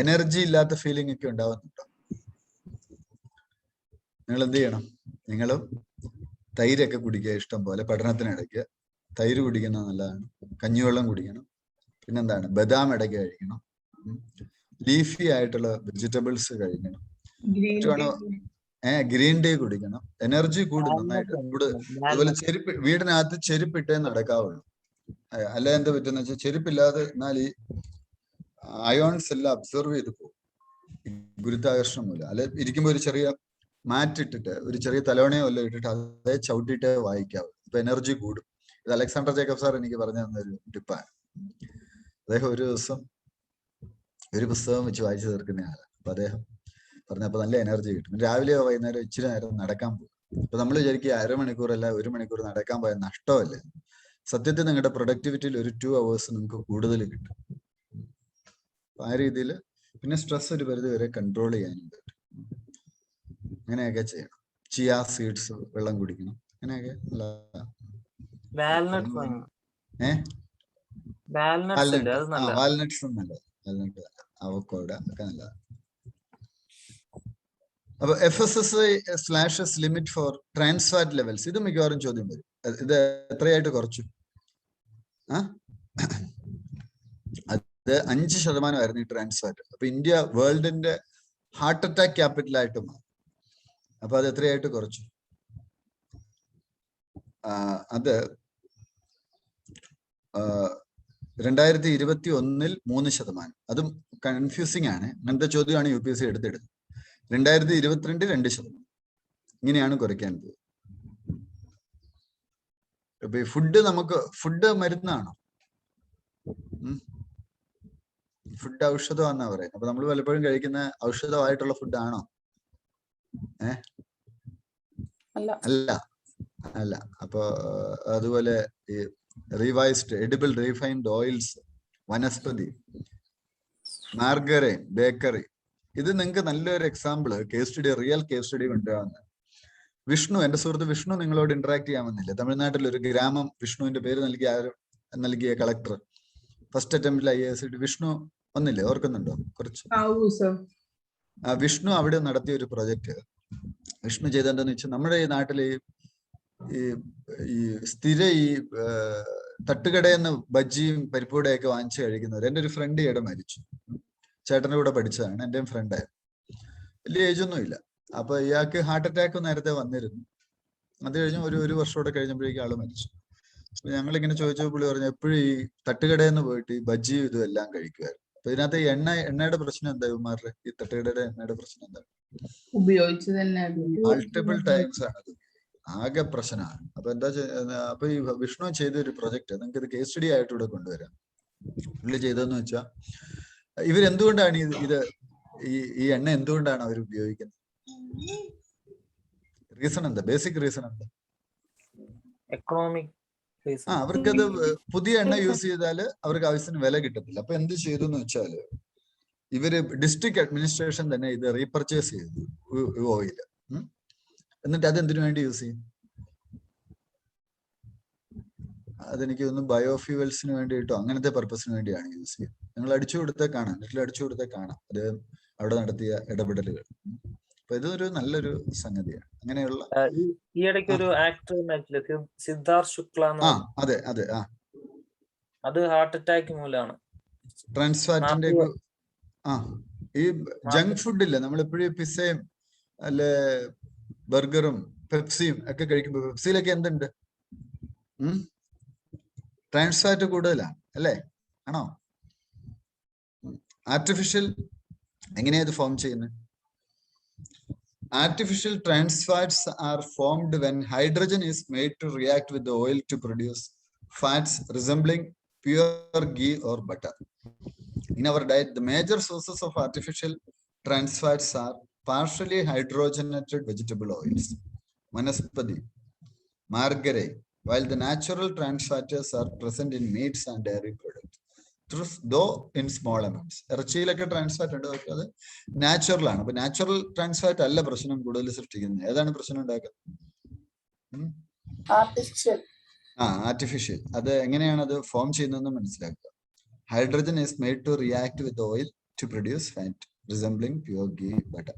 Energy ഇല്ലാത്ത feeling ഒക്കെ ഉണ്ടാവുന്നുണ്ടോ? നിങ്ങൾ എന്ത് ചെയ്യണം? നിങ്ങളും തൈരൊക്കെ കുടിക്കുക ഇഷ്ടം പോലെ. പഠനത്തിനിടയ്ക്ക് തൈര് കുടിക്കുന്നത് നല്ലതാണ്. കഞ്ഞിവെള്ളം കുടിക്കണം. പിന്നെന്താണ്, ബദാം ഇടയ്ക്ക് കഴിക്കണം. ലീഫി ആയിട്ടുള്ള വെജിറ്റബിൾസ് കഴിക്കണം. ഗ്രീൻ ടീ കുടിക്കണം. എനർജി കൂടും നന്നായിട്ട്. അതുപോലെ വീടിനകത്ത് ചെരുപ്പിട്ടേ നടക്കാവുള്ളൂ. അല്ല എന്താ പറ്റുന്ന വെച്ചാൽ ചെരുപ്പില്ലാതെ എന്നാൽ ഈ അയോൺസ് എല്ലാം അബ്സർവ് ചെയ്ത് പോകും, ഗുരുത്വാകർഷണം മൂലം. അല്ലെ ഇരിക്കുമ്പോ ഒരു ചെറിയ മാറ്റ് ഇട്ടിട്ട്, ഒരു ചെറിയ തലോണയോ വല്ലതും ഇട്ടിട്ട് അതേ ചവിട്ടിയിട്ടേ വായിക്കാവും. ഇപ്പൊ എനർജി കൂടും. ഇത് അലക്സാണ്ടർ ജേക്കബ് സാർ എനിക്ക് പറഞ്ഞു തന്നൊരു ടിപ്പാണ്. അദ്ദേഹം ഒരു ദിവസം ഒരു പുസ്തകം വെച്ച് വായിച്ചു തീർക്കുന്ന ആളാണ്. അപ്പൊ അദ്ദേഹം പറഞ്ഞപ്പോ നല്ല എനർജി കിട്ടും. രാവിലെയോ വൈകുന്നേരം ഇച്ചിരി നേരം നടക്കാൻ പോകും. അപ്പൊ നമ്മൾ വിചാരിക്കുക അരമണിക്കൂറല്ല 1 മണിക്കൂർ നടക്കാൻ പോയാൽ നഷ്ടമല്ലേ. സത്യത്തിൽ നിങ്ങളുടെ പ്രൊഡക്ടിവിറ്റിയിൽ ഒരു 2 hours നിങ്ങൾക്ക് കൂടുതൽ കിട്ടും. ആ രീതിയിൽ പിന്നെ സ്ട്രെസ് ഒരു പരിധി വരെ കൺട്രോൾ ചെയ്യാനും പറ്റും. അങ്ങനെയൊക്കെ ചെയ്യണം. ചിയ സീഡ്സ് വെള്ളം കുടിക്കണം. അങ്ങനെയൊക്കെ വാൽനട്ട്സും നല്ലത്. വാൽനട്ട്, അവോക്കാഡോ ഒക്കെ നല്ലതാണ്. അപ്പൊ FSSAI/S limit for trans fat levels, ഇത് മിക്കവാറും ചോദ്യം വരും. ഇത് എത്രയായിട്ട് കുറച്ചു? അത് 5% ഈ ട്രാൻസ് ഫാറ്റ്. അപ്പൊ ഇന്ത്യ വേൾഡിന്റെ ഹാർട്ട് അറ്റാക്ക് ക്യാപിറ്റൽ ആയിട്ട് മാറി. അപ്പൊ അത് എത്രയായിട്ട് കുറച്ചു? അത് 2021 3%. അതും കൺഫ്യൂസിങ് ആണ്. അങ്ങനത്തെ ചോദ്യമാണ് UPSC എടുത്തെടുത്തത്. 2022 2%. ഇങ്ങനെയാണ് കുറയ്ക്കാൻ പോകുന്നത്. ഫുഡ് മരുന്നാണോ? ഫുഡ് ഔഷധമാണെന്നാ പറയുന്നത്. അപ്പൊ നമ്മൾ പലപ്പോഴും കഴിക്കുന്ന ഔഷധമായിട്ടുള്ള ഫുഡാണോ? അല്ല. അപ്പൊ അതുപോലെ ഈ revised edible refined oils, vanaspati, margarine, bakery, ഇത് നിങ്ങൾക്ക് നല്ലൊരു example case study, real case study കൊണ്ടുവരാവുന്ന വിഷ്ണു, എന്റെ സുഹൃത്ത് വിഷ്ണു നിങ്ങളോട് ഇന്ററാക്ട് ചെയ്യാൻ വന്നില്ല. തമിഴ്നാട്ടിൽ ഒരു ഗ്രാമം വിഷ്ണുവിന്റെ പേര് നൽകിയ കളക്ടർ ഫസ്റ്റ് അറ്റംപ്റ്റിൽ IAS വിഷ്ണു വന്നില്ലേ, ഓർക്കുന്നുണ്ടോ? കുറച്ച് വിഷ്ണു അവിടെ നടത്തിയ ഒരു പ്രൊജക്ട്. വിഷ്ണു ചെയ്തെന്താന്ന് വെച്ചാൽ നമ്മുടെ ഈ നാട്ടിലെ ഈ സ്ഥിര ഈ തട്ടുകടയിൽ നിന്ന് ബജ്ജിയും പരിപ്പൂടയൊക്കെ വാങ്ങിച്ചു കഴിക്കുന്നവർ. എൻ്റെ ഒരു ഫ്രണ്ട് ഈയിടെ മരിച്ചു. ചേട്ടൻ്റെ കൂടെ പഠിച്ചതാണ്, എൻ്റെയും ഫ്രണ്ടായിരുന്നു. വലിയ ഏജൊന്നും ഇല്ല. അപ്പൊ ഇയാൾക്ക് ഹാർട്ട് അറ്റാക്ക് നേരത്തെ വന്നിരുന്നു. അത് കഴിഞ്ഞ് ഒരു വർഷത്തോടെ കഴിഞ്ഞപ്പോഴേക്കും ആള് മരിച്ചു. അപ്പൊ ഞങ്ങളിങ്ങനെ ചോദിച്ചപ്പോൾ പുള്ളി പറഞ്ഞു എപ്പോഴും ഈ തട്ടുകടയിൽ നിന്ന് പോയിട്ട് ഈ ബജ്ജിയും ഇതും എല്ലാം കഴിക്കുമായിരുന്നു. അപ്പൊ ഇതിനകത്ത് എണ്ണയുടെ പ്രശ്നം എന്താ ഇവന്മാരുടെ? ഈ തട്ടുകടയുടെ എണ്ണയുടെ പ്രശ്നം എന്താണ്? ഉപയോഗിച്ചു തന്നെ മൾട്ടിപ്പിൾ ടൈംസ് ആണ് അത്. ആകെ പ്രശ്നമാണ്. അപ്പൊ അപ്പൊ ഈ വിഷ്ണു ചെയ്ത ഒരു പ്രൊജക്ട് നിങ്ങൾക്ക് ഇത് കേസ് സ്റ്റഡി ആയിട്ട് ഇവിടെ കൊണ്ടുവരാം. പുള്ളി ചെയ്തതെന്ന് വെച്ചാൽ ഇവരെന്തുകൊണ്ടാണ് ഇത് ഈ എണ്ണ എന്തുകൊണ്ടാണ് അവർ ഉപയോഗിക്കുന്നത്? റീസൺ എന്താ? ബേസിക് റീസൺ എന്താ? എക്കണോമിക് അവർക്കത് പുതിയ എണ്ണ യൂസ് ചെയ്താല് അവർക്ക് ആവശ്യത്തിന് വില കിട്ടത്തില്ല. അപ്പൊ എന്ത് ചെയ്തു എന്ന് വെച്ചാല് ഇവര് ഡിസ്ട്രിക്ട് അഡ്മിനിസ്ട്രേഷൻ തന്നെ ഇത് റീപർച്ചേസ് ചെയ്തു ഓയില്. എന്നിട്ട് അതെന്തിനു വേണ്ടി യൂസ് ചെയ്യും? അതെനിക്ക് തോന്നുന്നു ബയോഫ്യൂവൽസിന് വേണ്ടിയിട്ടോ അങ്ങനത്തെ പർപ്പസിന് വേണ്ടിയാണ് യൂസ് ചെയ്യുന്നത്. നിങ്ങൾ അടിച്ചു കൊടുത്തേ കാണാം, നെറ്റിൽ അടിച്ചു കൊടുത്തേ കാണാം അത് അവിടെ നടത്തിയ ഇടപെടലുകൾ. അപ്പൊ ഇതൊരു നല്ലൊരു സംഗതിയാണ്. അങ്ങനെയുള്ള ഈ ഇടയ്ക്ക് ഒരു ആക്ടർ സിദ്ധാർത്ഥ് ശുക്ല. അതെ അതെ. അത് ഹാർട്ട് അറ്റാക്ക് മൂലമാണ്. ട്രാൻസ്ഫാറ്റിന്റെ ഈ ജങ്ക് ഫുഡില്ലേ, നമ്മളെപ്പോഴും പിസ്സയും അല്ലെ ബർഗറും പെപ്സിയും ഒക്കെ കഴിക്കുമ്പോൾ പെപ്സിയിലൊക്കെ എന്തുണ്ട്? ട്രാൻസ്ഫാറ്റ് കൂടുതലാണ് അല്ലേ? ആണോ? ആർട്ടിഫിഷ്യൽ എങ്ങനെയാ ഇത് ഫോം ചെയ്യുന്നത്? Artificial trans fats are formed when hydrogen is made to react with the oil to produce fats resembling pure ghee or butter. In our diet, the major sources of artificial trans fats are partially hydrogenated vegetable oils, vanaspati, margarine, while the natural trans fats are present in meats and dairy products. Though in small amounts. ഇറച്ചിയിലൊക്കെ trans fat ഉണ്ട്, പക്ഷെ അത് natural ആണ്. അപ്പൊ natural trans fat അല്ല പ്രശ്നം കൂടുതൽ സൃഷ്ടിക്കുന്നത്. ഏതാണ് പ്രശ്നം ഉണ്ടാക്കുന്നത്? ആർട്ടിഫിഷ്യൽ. അത് എങ്ങനെയാണ് അത് ഫോം ചെയ്യുന്നതെന്ന് മനസ്സിലാക്കുക. Hydrogen is made to react with oil to produce fat resembling pure ghee butter.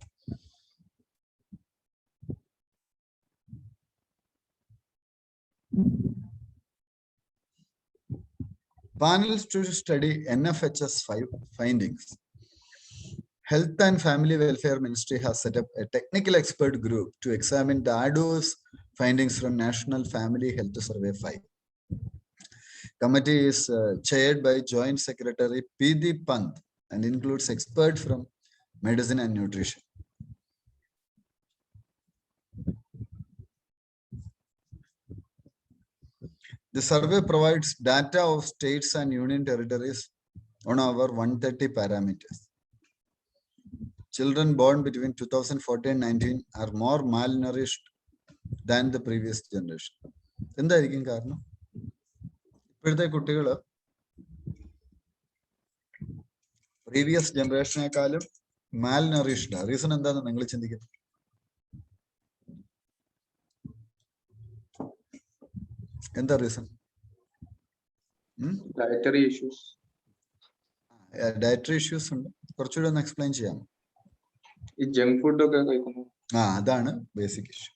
Panels to study NFHS findings. Health and Family Welfare Ministry has set up a technical expert group to examine the adverse findings from National Family Health Survey 5. Committee is chaired by Joint Secretary P.D. Pant and includes experts from medicine and nutrition. The survey provides data of states and union territories on our 130 parameters. Children born between 2014 and 19 are more malnourished than the previous generation. എന്തായിരിക്കും കാരണം? ഇപ്പോഴത്തെ കുട്ടികൾ previous ജനറേഷനേക്കാളും മാൽനറിഷ്ഡ്. Reason എന്താണെന്ന് നിങ്ങൾ ചിന്തിക്കുന്നത്? എന്താ reason? Dietary issues. Dietary issues ഉണ്ട്. കുറച്ചുകൂടെ ഒന്ന് എക്സ്പ്ലെയിൻ ചെയ്യാം. ഈ ജങ്ക് ഫുഡ് ഒക്കെ കഴിക്കുന്നു. അതാണ് basic issue.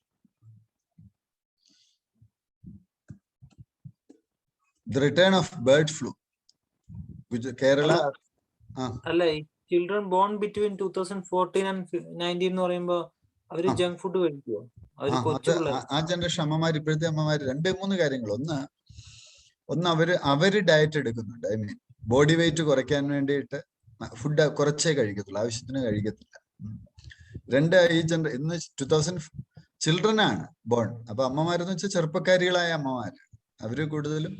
The return of bird flu. Kerala. അല്ല, ഈ ചിൽഡ്രൻ ബോൺ ബിറ്റ്വീൻ 2014 ആൻഡ് 19 എന്ന് പറയുമ്പോ അവര് ജങ്ക് ഫുഡ് കഴിക്കുമോ? ആ ജനറേഷൻ അമ്മമാര്, ഇപ്പോഴത്തെ അമ്മമാര് 2-3 കാര്യങ്ങൾ. ഒന്ന് അവര് ഡയറ്റ് എടുക്കുന്നുണ്ട്. ഐ മീൻ ബോഡി വെയിറ്റ് കുറയ്ക്കാൻ വേണ്ടിയിട്ട് ഫുഡ് കുറച്ചേ കഴിക്കത്തുള്ളൂ, ആവശ്യത്തിന് കഴിക്കത്തില്ല. 2, ഈ ഇന്ന് 2000 ചിൽഡ്രൻ ആണ് ബോൺ. അപ്പൊ അമ്മമാരെന്ന് വെച്ചാൽ ചെറുപ്പക്കാരികളായ അമ്മമാര്. അവര് കൂടുതലും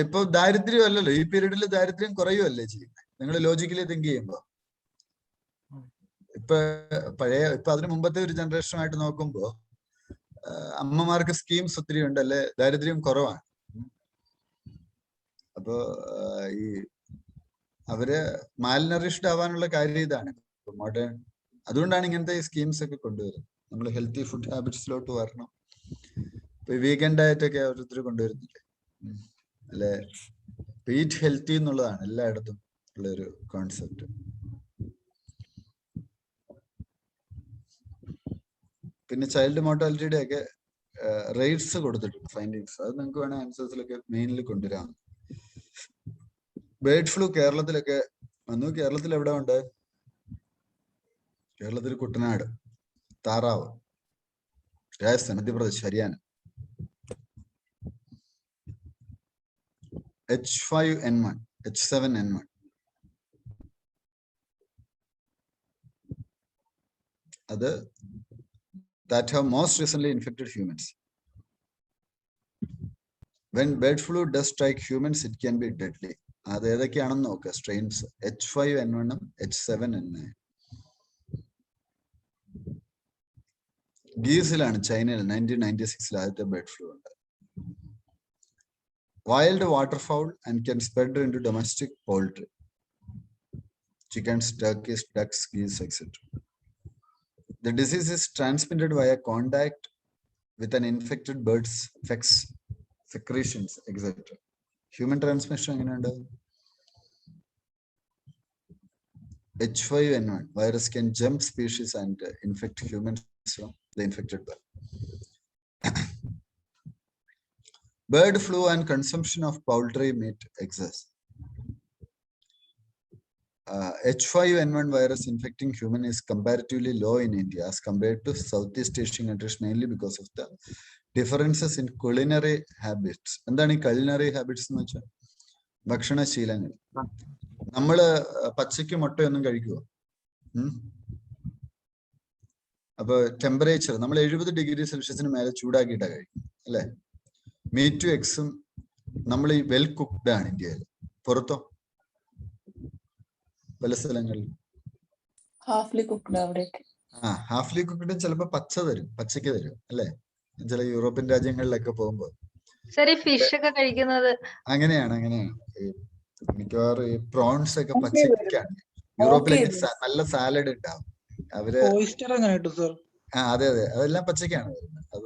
ഇപ്പൊ ദാരിദ്ര്യം അല്ലല്ലോ, ഈ പീരീഡിൽ ദാരിദ്ര്യം കുറയുമല്ലേ ചെയ്യുന്നത്. നിങ്ങൾ ലോജിക്കലി തിങ്ക് ചെയ്യുമ്പോ ഇപ്പൊ അതിന് മുമ്പത്തെ ഒരു ജനറേഷനുമായിട്ട് നോക്കുമ്പോ അമ്മമാർക്ക് സ്കീംസ് ഒത്തിരി ഉണ്ട്, അല്ലെ? ദാരിദ്ര്യം കുറവാണ്. അപ്പോ ഈ അവര് മാൽനറിഷ്ഡ് ആവാനുള്ള കാര്യം ഇതാണ് മോഡേൺ. അതുകൊണ്ടാണ് ഇങ്ങനത്തെ സ്കീംസ് ഒക്കെ കൊണ്ടുവരുന്നത്. നമ്മൾ ഹെൽത്തി ഫുഡ് ഹാബിറ്റ്സിലോട്ട് വരണം. ഇപ്പൊ വീഗൻ ഡയറ്റ് ഒക്കെ ഓരോരുത്തർ കൊണ്ടുവരുന്നില്ലേ, അല്ലെ? ഈറ്റ് ഹെൽത്തി എന്നുള്ളതാണ് എല്ലായിടത്തും ഉള്ള ഒരു കോൺസെപ്റ്റ്. പിന്നെ ചൈൽഡ് മോർട്ടാലിറ്റിയുടെ ഒക്കെ റേറ്റ്സ് കൊടുത്തിട്ടുണ്ട്, ഫൈൻഡിങ്സ്. അത് നിങ്ങൾക്ക് വേണേൽ ആൻസേഴ്സിലൊക്കെ മെയിനിൽ കൊണ്ടുവരാം. ബേർഡ് ഫ്ലൂ കേരളത്തിലൊക്കെ വന്നു. കേരളത്തിൽ എവിടെ ഉണ്ട്? കേരളത്തിൽ കുട്ടനാട്, താറാവ്, രാജസ്ഥാൻ, മധ്യപ്രദേശ്, ഹരിയാന. H5N1, H7N1. അത് that have most recently infected humans. When bird flu does strike humans, it can be deadly. അത് ഏതൊക്കെയാണെന്ന് നോക്കുക. Strains H5N1 H7N9. ഗീസിലാണ് ചൈനയിൽ 1996 ആദ്യത്തെ ബേർഡ് ഫ്ലൂ ഉണ്ട്. Wild waterfowl and can spread into domestic poultry, chickens, turkeys, ducks, geese, etc. The disease is transmitted via contact with an infected bird's fecs, secretions, etc. Human transmission എങ്ങനെയുണ്ട്? H5N1 virus can jump species and infect humans from the infected bird. Bird flu and consumption of poultry meat exist. H5N1 virus infecting human is comparatively low in India as compared to Southeast Asian countries, mainly because of the differences in culinary habits. എന്താണ് ഈ culinary habits എന്ന് വെച്ചാൽ? ഭക്ഷണശീലങ്ങൾ. നമ്മള് പച്ചയ്ക്ക് മുട്ടയൊന്നും കഴിക്കുവോ? അപ്പൊ temperature നമ്മൾ 70 degree സെൽഷ്യസിന് മേലെ ചൂടാക്കിയിട്ടാ കഴിക്കും അല്ലെ? മീറ്റും എഗ്സും നമ്മൾ ഈ വെൽ കുക്ക്ഡ് ആണ് ഇന്ത്യയിൽ. പുറത്തോ പല സ്ഥലങ്ങളിൽ ഹാഫ്ലി കുക്ക്ഡ് അവിടെയൊക്കെ. ഹാഫ്ലി കുക്ക്ഡ് ചിലപ്പോ പച്ചയ്ക്ക് തരും അല്ലെ? ചില യൂറോപ്യൻ രാജ്യങ്ങളിലൊക്കെ പോകുമ്പോ ഫിഷ് ഒക്കെ കഴിക്കുന്നത് അങ്ങനെയാണ്. മിക്കവാറും ഈ പ്രോൺസ് ഒക്കെ പച്ചയ്ക്കാണ്. യൂറോപ്പിലൊക്കെ നല്ല സാലഡ് ഉണ്ടാവും. അവര് അതെ അതെല്ലാം പച്ചയ്ക്കാണ് വരുന്നത്. അത്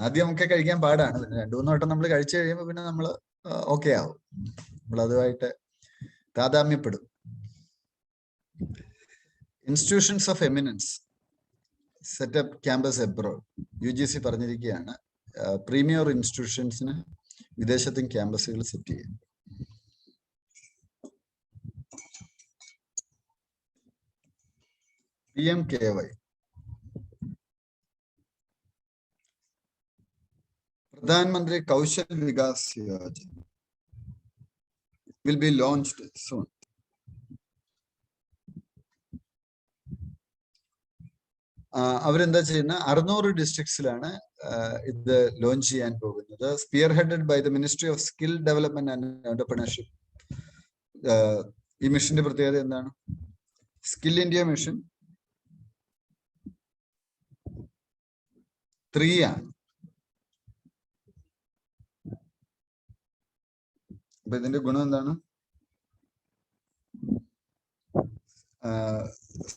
ആദ്യം നമുക്ക് കഴിക്കാൻ പാടാണ്. 2-3 വട്ടം നമ്മൾ കഴിച്ചു കഴിയുമ്പോൾ പിന്നെ നമ്മൾ ഓക്കെ ആവും. നമ്മൾ അതുമായിട്ട് താതാമ്യപ്പെടും. Institutions of eminence set up campus abroad. UGC പറഞ്ഞിരിക്കുകയാണ് പ്രീമിയർ ഇൻസ്റ്റിറ്റ്യൂഷൻസിന് വിദേശത്തും ക്യാമ്പസുകൾ സെറ്റ് ചെയ്യും. PMKY Pradhan Mantri Kaushal Vikas Yojana will be launched soon. അവരെന്താ ചെയ്യുന്ന 600 ഡിസ്ട്രിക്ട്സിലാണ് ഇത് ലോഞ്ച് ചെയ്യാൻ പോകുന്നത്. Spearheaded by the ministry of skill development and entrepreneurship. ഈ മിഷന്റെ പ്രത്യേകത എന്താണ്? സ്കിൽ ഇന്ത്യ മിഷൻ 3 ആണ്. അപ്പൊ ഇതിന്റെ ഗുണം എന്താണ്?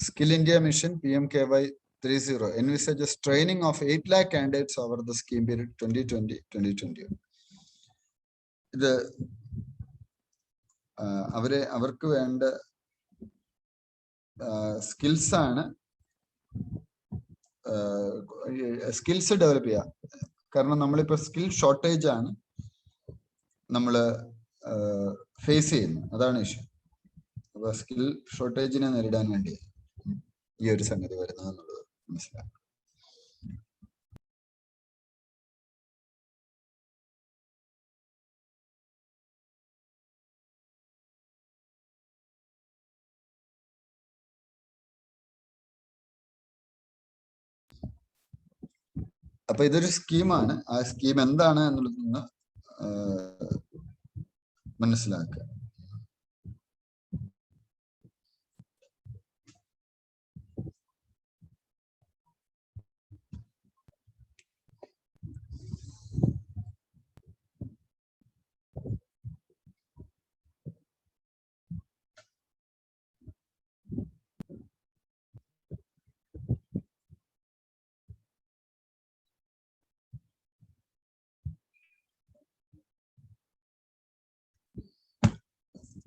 Skill India mission PMKY 30 envisages training of 8 lakh candidates over the scheme period 2020-2021. ഇത് അവർക്ക് വേണ്ട സ്കിൽസ് ആണ്. സ്കിൽസ് ഡെവലപ്പ് ചെയ്യുക. കാരണം നമ്മളിപ്പോ സ്കിൽ ഷോർട്ടേജ് ആണ് നമ്മൾ ഫേസ് ചെയ്യുന്നത്. അതാണ് ഇഷ്യൂ. അപ്പൊ സ്കിൽ ഷോർട്ടേജിനെ നേരിടാൻ വേണ്ടി ഈ ഒരു സംഗതി വരുന്നതെന്നുള്ളത് മനസ്സിലാക്കാം. അപ്പൊ ഇതൊരു സ്കീമാണ്. ആ സ്കീം എന്താണ് എന്നുള്ളതൊന്ന് മനസ്സിലാക്കുക.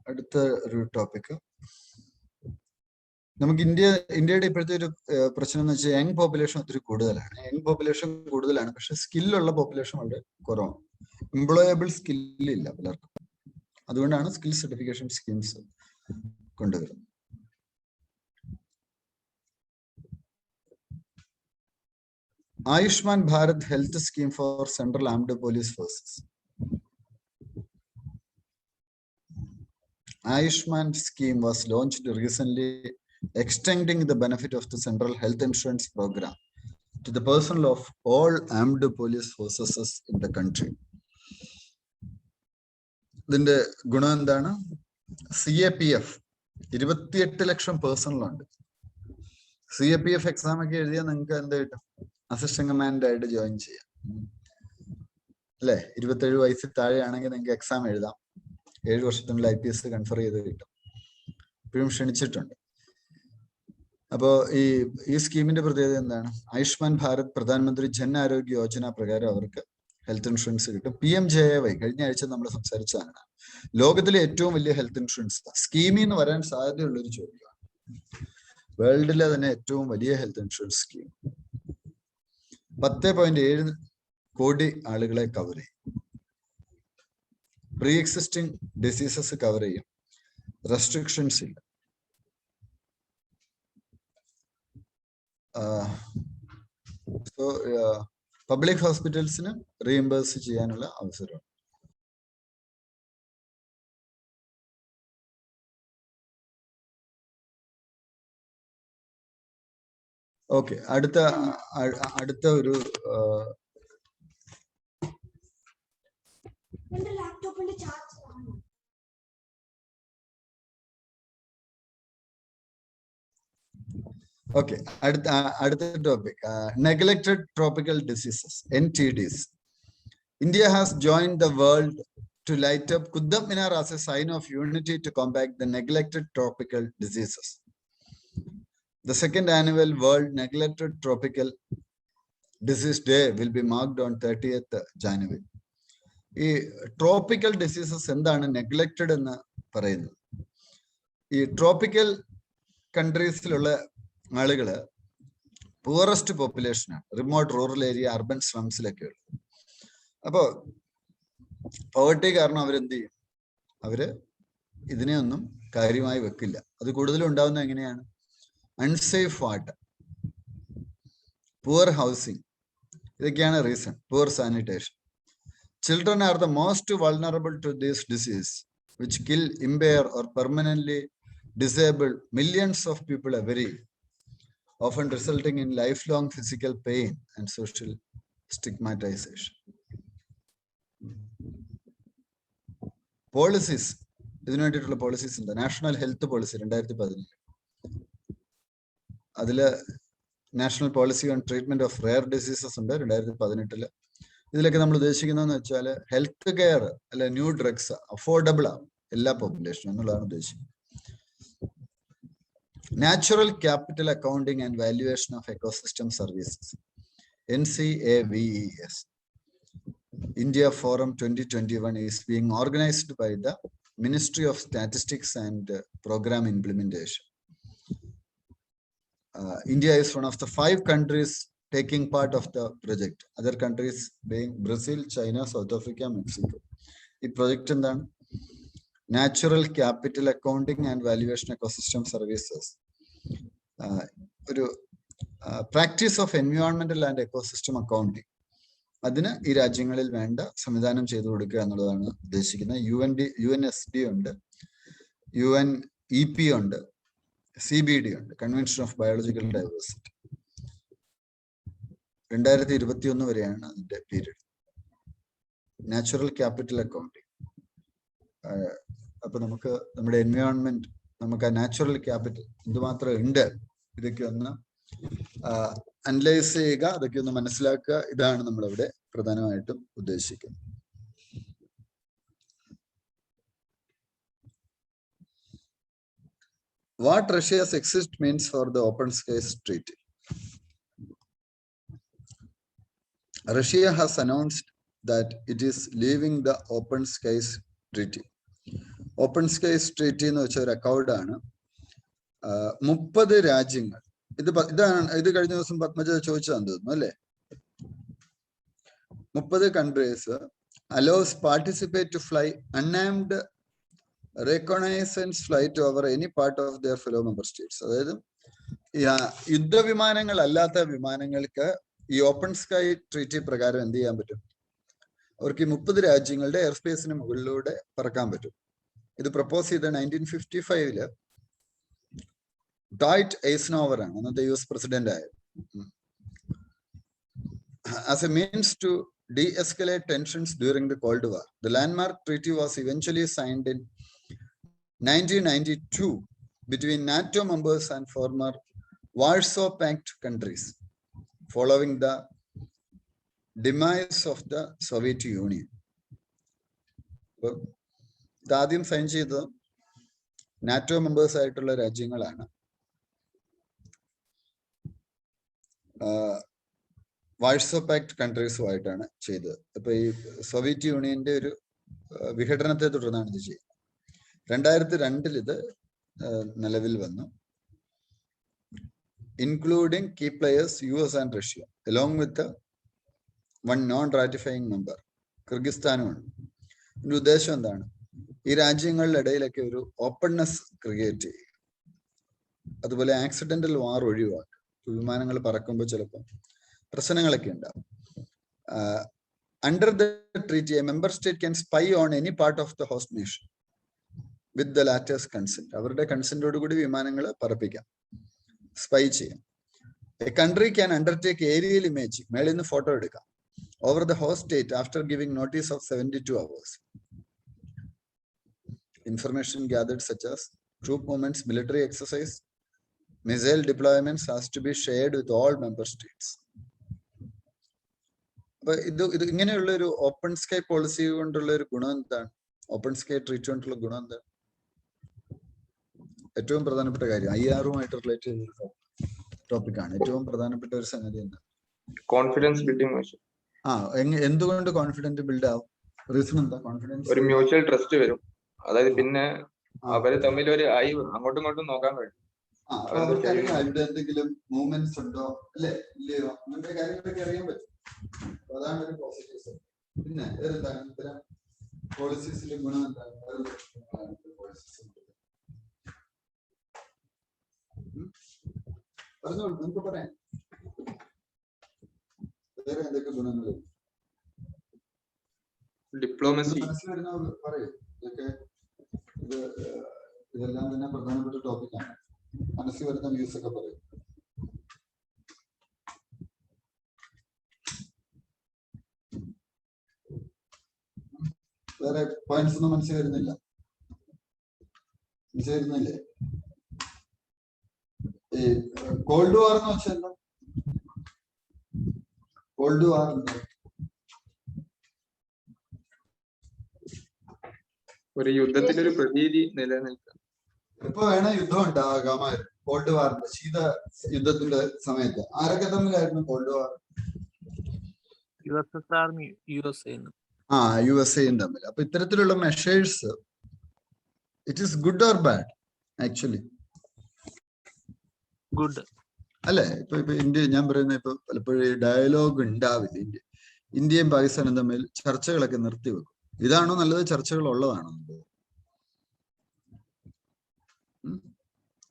അടുത്ത ഒരു ടോപ്പിക്, നമുക്ക് ഇന്ത്യയുടെ ഇപ്പോഴത്തെ ഒരു പ്രശ്നം എന്ന് വെച്ചാൽ യങ് പോപ്പുലേഷൻ ഒത്തിരി കൂടുതലാണ്. യങ് പോപ്പുലേഷൻ കൂടുതലാണ്, പക്ഷെ സ്കില്ലുള്ള പോപ്പുലേഷൻ വളരെ കുറവാണ്. എംപ്ലോയബിൾ സ്കില്ലില്ല പലർക്കും. അതുകൊണ്ടാണ് സ്കിൽ സർട്ടിഫിക്കേഷൻ സ്കീംസ് കൊണ്ടുവരുന്നത്. Ayushman Bharat Health Scheme for Central Armed Police Forces. Ayushman scheme was launched recently, extending the benefit of the Central Health Insurance Program to the personnel of all armed police forces in the country. ഇതിന്റെ ഗുണം എന്താണ്? CAPF 28 ലക്ഷം പേഴ്സണലുണ്ട്. CAPF exam ഒക്കെ എഴുതിയാൽ നിങ്ങൾക്ക് എന്ത് കിട്ടും? Assistant commandant ആയിട്ട് join ചെയ്യാം അല്ലെ? 27 വയസ്സിൽ താഴെയാണെങ്കിൽ നിങ്ങൾക്ക് എക്സാം എഴുതാം. 7 വർഷത്തിനുള്ളിൽ IPS കൺഫർ ചെയ്ത് കിട്ടും. ഇപ്പോഴും ക്ഷണിച്ചിട്ടുണ്ട്. അപ്പോ ഈ സ്കീമിന്റെ പ്രത്യേകത എന്താണ്? ആയുഷ്മാൻ ഭാരത് പ്രധാനമന്ത്രി ജൻ ആരോഗ്യ യോജന പ്രകാരം അവർക്ക് ഹെൽത്ത് ഇൻഷുറൻസ് കിട്ടും. PMJAY കഴിഞ്ഞ ആഴ്ച നമ്മൾ സംസാരിച്ചതാണ്. ലോകത്തിലെ ഏറ്റവും വലിയ ഹെൽത്ത് ഇൻഷുറൻസ് സ്കീമിൽ നിന്ന് വരാൻ സാധ്യതയുള്ള ഒരു ചോദ്യമാണ്. വേൾഡിലെ തന്നെ ഏറ്റവും വലിയ ഹെൽത്ത് ഇൻഷുറൻസ് സ്കീം 10.7 കോടി ആളുകളെ കവർ ചെയ്യും. പ്രീ എക്സിസ്റ്റിംഗ് ഡിസീസസ് കവർ ചെയ്യും. റെസ്ട്രിക്ഷൻസ് ഇല്ല. പബ്ലിക് ഹോസ്പിറ്റൽസിന് റീഇംബേഴ്സ് ചെയ്യാനുള്ള അവസരം. ഓക്കെ, അടുത്ത ഒരു ഓക്കെ അടുത്ത topic, neglected tropical diseases, NTDs. India has joined the world to light up Qutb Minar as a sign of unity to combat the neglected tropical diseases. The second annual World Neglected Tropical Disease Day will be marked on 30th January. ഈ tropical diseases എന്താണ് neglected എന്ന് പറയുന്നത്? ഈ tropical കൺട്രീസിലുള്ള ആളുകള് poorest പോപ്പുലേഷനാണ്. Remote rural area, urban സ്ലംസിലൊക്കെ ഉള്ളത്. അപ്പോ പോവർട്ടി കാരണം അവരെന്ത് ചെയ്യും? അവര് ഇതിനെയൊന്നും കാര്യമായി വെക്കില്ല. അത് കൂടുതലും ഉണ്ടാവുന്നത് എങ്ങനെയാണ്? അൺസേഫ് വാട്ടർ, പുവർ ഹൗസിംഗ്, ഇതൊക്കെയാണ് reason. Poor sanitation. Children are the most vulnerable to this disease, which kill, impair, or permanently disable millions of people every year, often resulting in lifelong physical pain and social stigmatization. Policies, ഇതിനു വേണ്ടിയിട്ടുള്ള policies ഉണ്ട്. National health policy 2017. അതില് national policy on treatment of rare diseases ഉണ്ട് 2018. ഇതിലൊക്കെ നമ്മൾ ഉദ്ദേശിക്കുന്നതെന്ന് വെച്ചാൽ health care അല്ലെ ന്യൂ ഡ്രഗ്സ് അഫോർഡബിൾ ആവും എല്ലാ പോപ്പുലേഷനും എന്നുള്ളതാണ് ഉദ്ദേശിക്കുന്നത്. Natural capital accounting and valuation of ecosystem services, NCAVES. India Forum 2021 is being organized by the Ministry of Statistics and Program Implementation. India is one of the 5 countries taking part of the project. Other countries being Brazil, China, South Africa, Mexico. The project എന്താണ്? Natural capital accounting and valuation ecosystem services. ഒരു practice of എൻവയോൺമെന്റൽ and ecosystem accounting, അതിന് ഈ രാജ്യങ്ങളിൽ വേണ്ട സംവിധാനം ചെയ്തു കൊടുക്കുക എന്നുള്ളതാണ് ഉദ്ദേശിക്കുന്നത്. UNSD ഉണ്ട്, UNEP ഉണ്ട്, CBD ഉണ്ട്, കൺവെൻഷൻ ഓഫ് ബയോളജിക്കൽ ഡൈവേഴ്സിറ്റി. 2021 വരെയാണ് അതിന്റെ പീരീഡ്. Natural capital accounting. അപ്പൊ നമുക്ക് നമ്മുടെ എൻവയോൺമെന്റ്, നമുക്ക് ആ നാച്ചുറൽ ക്യാപിറ്റൽ എന്തുമാത്രം ഉണ്ട്, ഇതൊക്കെ ഒന്ന് അനലൈസ് ചെയ്യുക, അതൊക്കെ ഒന്ന് മനസ്സിലാക്കുക. ഇതാണ് നമ്മളിവിടെ പ്രധാനമായിട്ടും ഉദ്ദേശിക്കുന്നത്. What Russia's exit means for the Open Skies Treaty. Russia has announced that it is leaving the Open Skies Treaty. Open Skies Treaty എന്ന് വെച്ച ഒരു അക്കൗണ്ടാണ്. 30 രാജ്യങ്ങൾ, ഇത് കഴിഞ്ഞ ദിവസം പത്മജ ചോദിച്ചതാന്ന് തോന്നുന്നു അല്ലേ? 30 countries allows participate to fly unmanned reconnaissance flight over any part of their fellow member states. അതായത് യുദ്ധവിമാനങ്ങൾ അല്ലാത്ത വിമാനങ്ങൾക്ക് ഈ ഓപ്പൺ സ്കൈ ട്രീറ്റി പ്രകാരം എന്ത് ചെയ്യാൻ പറ്റും? അവർക്ക് ഈ 30 രാജ്യങ്ങളുടെ എയർ സ്പേസിന് മുകളിലൂടെ പറക്കാൻ പറ്റും. ഇത് പ്രപ്പോസ് ചെയ്ത 1955 ഡ്വൈറ്റ് ഐസൻഹോവർ ആണ്, അന്നത്തെ US പ്രസിഡന്റ് ആയത്. As a means to de-escalate tensions during the Cold War. The landmark treaty was eventually signed in 1992 between NATO members and former Warsaw Pact countries, following the demise of the Soviet Union. ഇതാദ്യം sign ചെയ്തത് NATO members ആയിട്ടുള്ള രാജ്യങ്ങളാണ്. വാഴ്സോ pact കൺട്രീസുമായിട്ടാണ് ചെയ്തത്. അപ്പൊ ഈ Soviet യൂണിയന്റെ ഒരു വിഘടനത്തെ തുടർന്നാണ് ഇത് ചെയ്യുന്നത്. 2002 ഇത് നിലവിൽ വന്നു. Including key players US and Russia, along with the one non-ratifying member, കിർഗിസ്ഥാനുമാണ്. ഇതിന്റെ ഉദ്ദേശം എന്താണ്? ഈ രാജ്യങ്ങളുടെ ഇടയിലൊക്കെ ഒരു ഓപ്പൺനെസ് ക്രിയേറ്റ് ചെയ്യുക, അതുപോലെ ആക്സിഡന്റൽ വാർ ഒഴിവാക്കുക. വിമാനങ്ങൾ പറക്കുമ്പോൾ ചിലപ്പോൾ പ്രശ്നങ്ങളൊക്കെ ഉണ്ടാവും. Under the treaty, a member state can spy on any part of the host nation with the latter's consent. അവരുടെ കൺസെന്റോട് കൂടി വിമാനങ്ങൾ പറപ്പിക്കാം, സ്പൈ ചെയ്യാം. A country can undertake aerial imaging, മേളിൽ നിന്ന് ഫോട്ടോ എടുക്കാം, over the host state after giving notice of 72 hours. Information gathered such as troop movements, military exercise, missile deployments has to be shared with all member states. അപ്പൊ ഇത് ഇങ്ങനെയുള്ള ഒരു open sky policy കൊണ്ടുള്ള ഒരു ഗുണം എന്താണ്? Open sky treat കൊണ്ടുള്ള ഗുണം എന്താണ്? ഏറ്റവും പ്രധാനപ്പെട്ട കാര്യം IR-ഉമായിട്ട് റിലേറ്റ് ചെയ്ത ടോപ്പിക്കാണ്. ഏറ്റവും പ്രധാനപ്പെട്ട ഒരു സംഗതി എന്താണ്? Confidence building. എന്തുകൊണ്ട് കോൺഫിഡൻസ് ബിൽഡ് ആവും? റീസൺ എന്താ? കോൺഫിഡൻസ് ഒരു മ്യൂച്വൽ ട്രസ്റ്റ് വരും. അതായത് പിന്നെ അവര് തമ്മിൽ ഒരു അങ്ങോട്ടും ഇങ്ങോട്ടും നോക്കാൻ കഴിയും. ഇവിടെ എന്തെങ്കിലും മൂവ്മെന്റ്സ് ഉണ്ടോ അല്ലെ ഇല്ലയോ അങ്ങനത്തെ കാര്യങ്ങളൊക്കെ അറിയാൻ പറ്റും. അതാണ് ഒരു പോസിറ്റീവ് സൈഡ്. പിന്നെ വേറെന്താണ് ഇത്തരം പോളിസീസിലെ ഗുണം എന്താണ്? പറഞ്ഞോളൂ, നമുക്ക് പറയാം. വേറെ എന്തൊക്കെ ഗുണങ്ങൾ? ഡിപ്ലോമസി. പറയൂ. ഇതൊക്കെ ഇതെല്ലാം തന്നെ പ്രധാനപ്പെട്ട ടോപ്പിക്കാണ്. മനസ്സിൽ വരുന്ന വ്യൂസ് ഒക്കെ പറയും. വേറെ പോയിന്റ്സ് ഒന്നും മനസ്സിൽ വരുന്നില്ല? മനസ്സിലായിരുന്നില്ലേ? ഈ കോൾഡ് വാർ എന്ന് വെച്ചാൽ എന്താ? കോൾഡ് വാർ ഒരു യുദ്ധത്തിന്റെ ഒരു പ്രതീതി നിലനിൽക്കുക. എപ്പോ വേണം യുദ്ധം ഉണ്ടാകാമായിരുന്നു. കോൾഡ് വാറിന്റെ ശീത യുദ്ധത്തിന്റെ സമയത്ത് ആരൊക്കെ തമ്മിലായിരുന്നു കോൾഡ് വാർ? USA തമ്മിൽ. അപ്പൊ ഇത്തരത്തിലുള്ള measures it is good or bad? Actually good അല്ലെ? ഇപ്പൊ ഇന്ത്യ, ഞാൻ പറയുന്ന ഇപ്പൊ പലപ്പോഴും ഡയലോഗ് ഉണ്ടാവില്ല. ഇന്ത്യയും പാകിസ്ഥാനും തമ്മിൽ ചർച്ചകളൊക്കെ നിർത്തിവെക്കും. ഇതാണോ നല്ലത്? ചർച്ചകൾ ഉള്ളതാണോ നല്ലത്?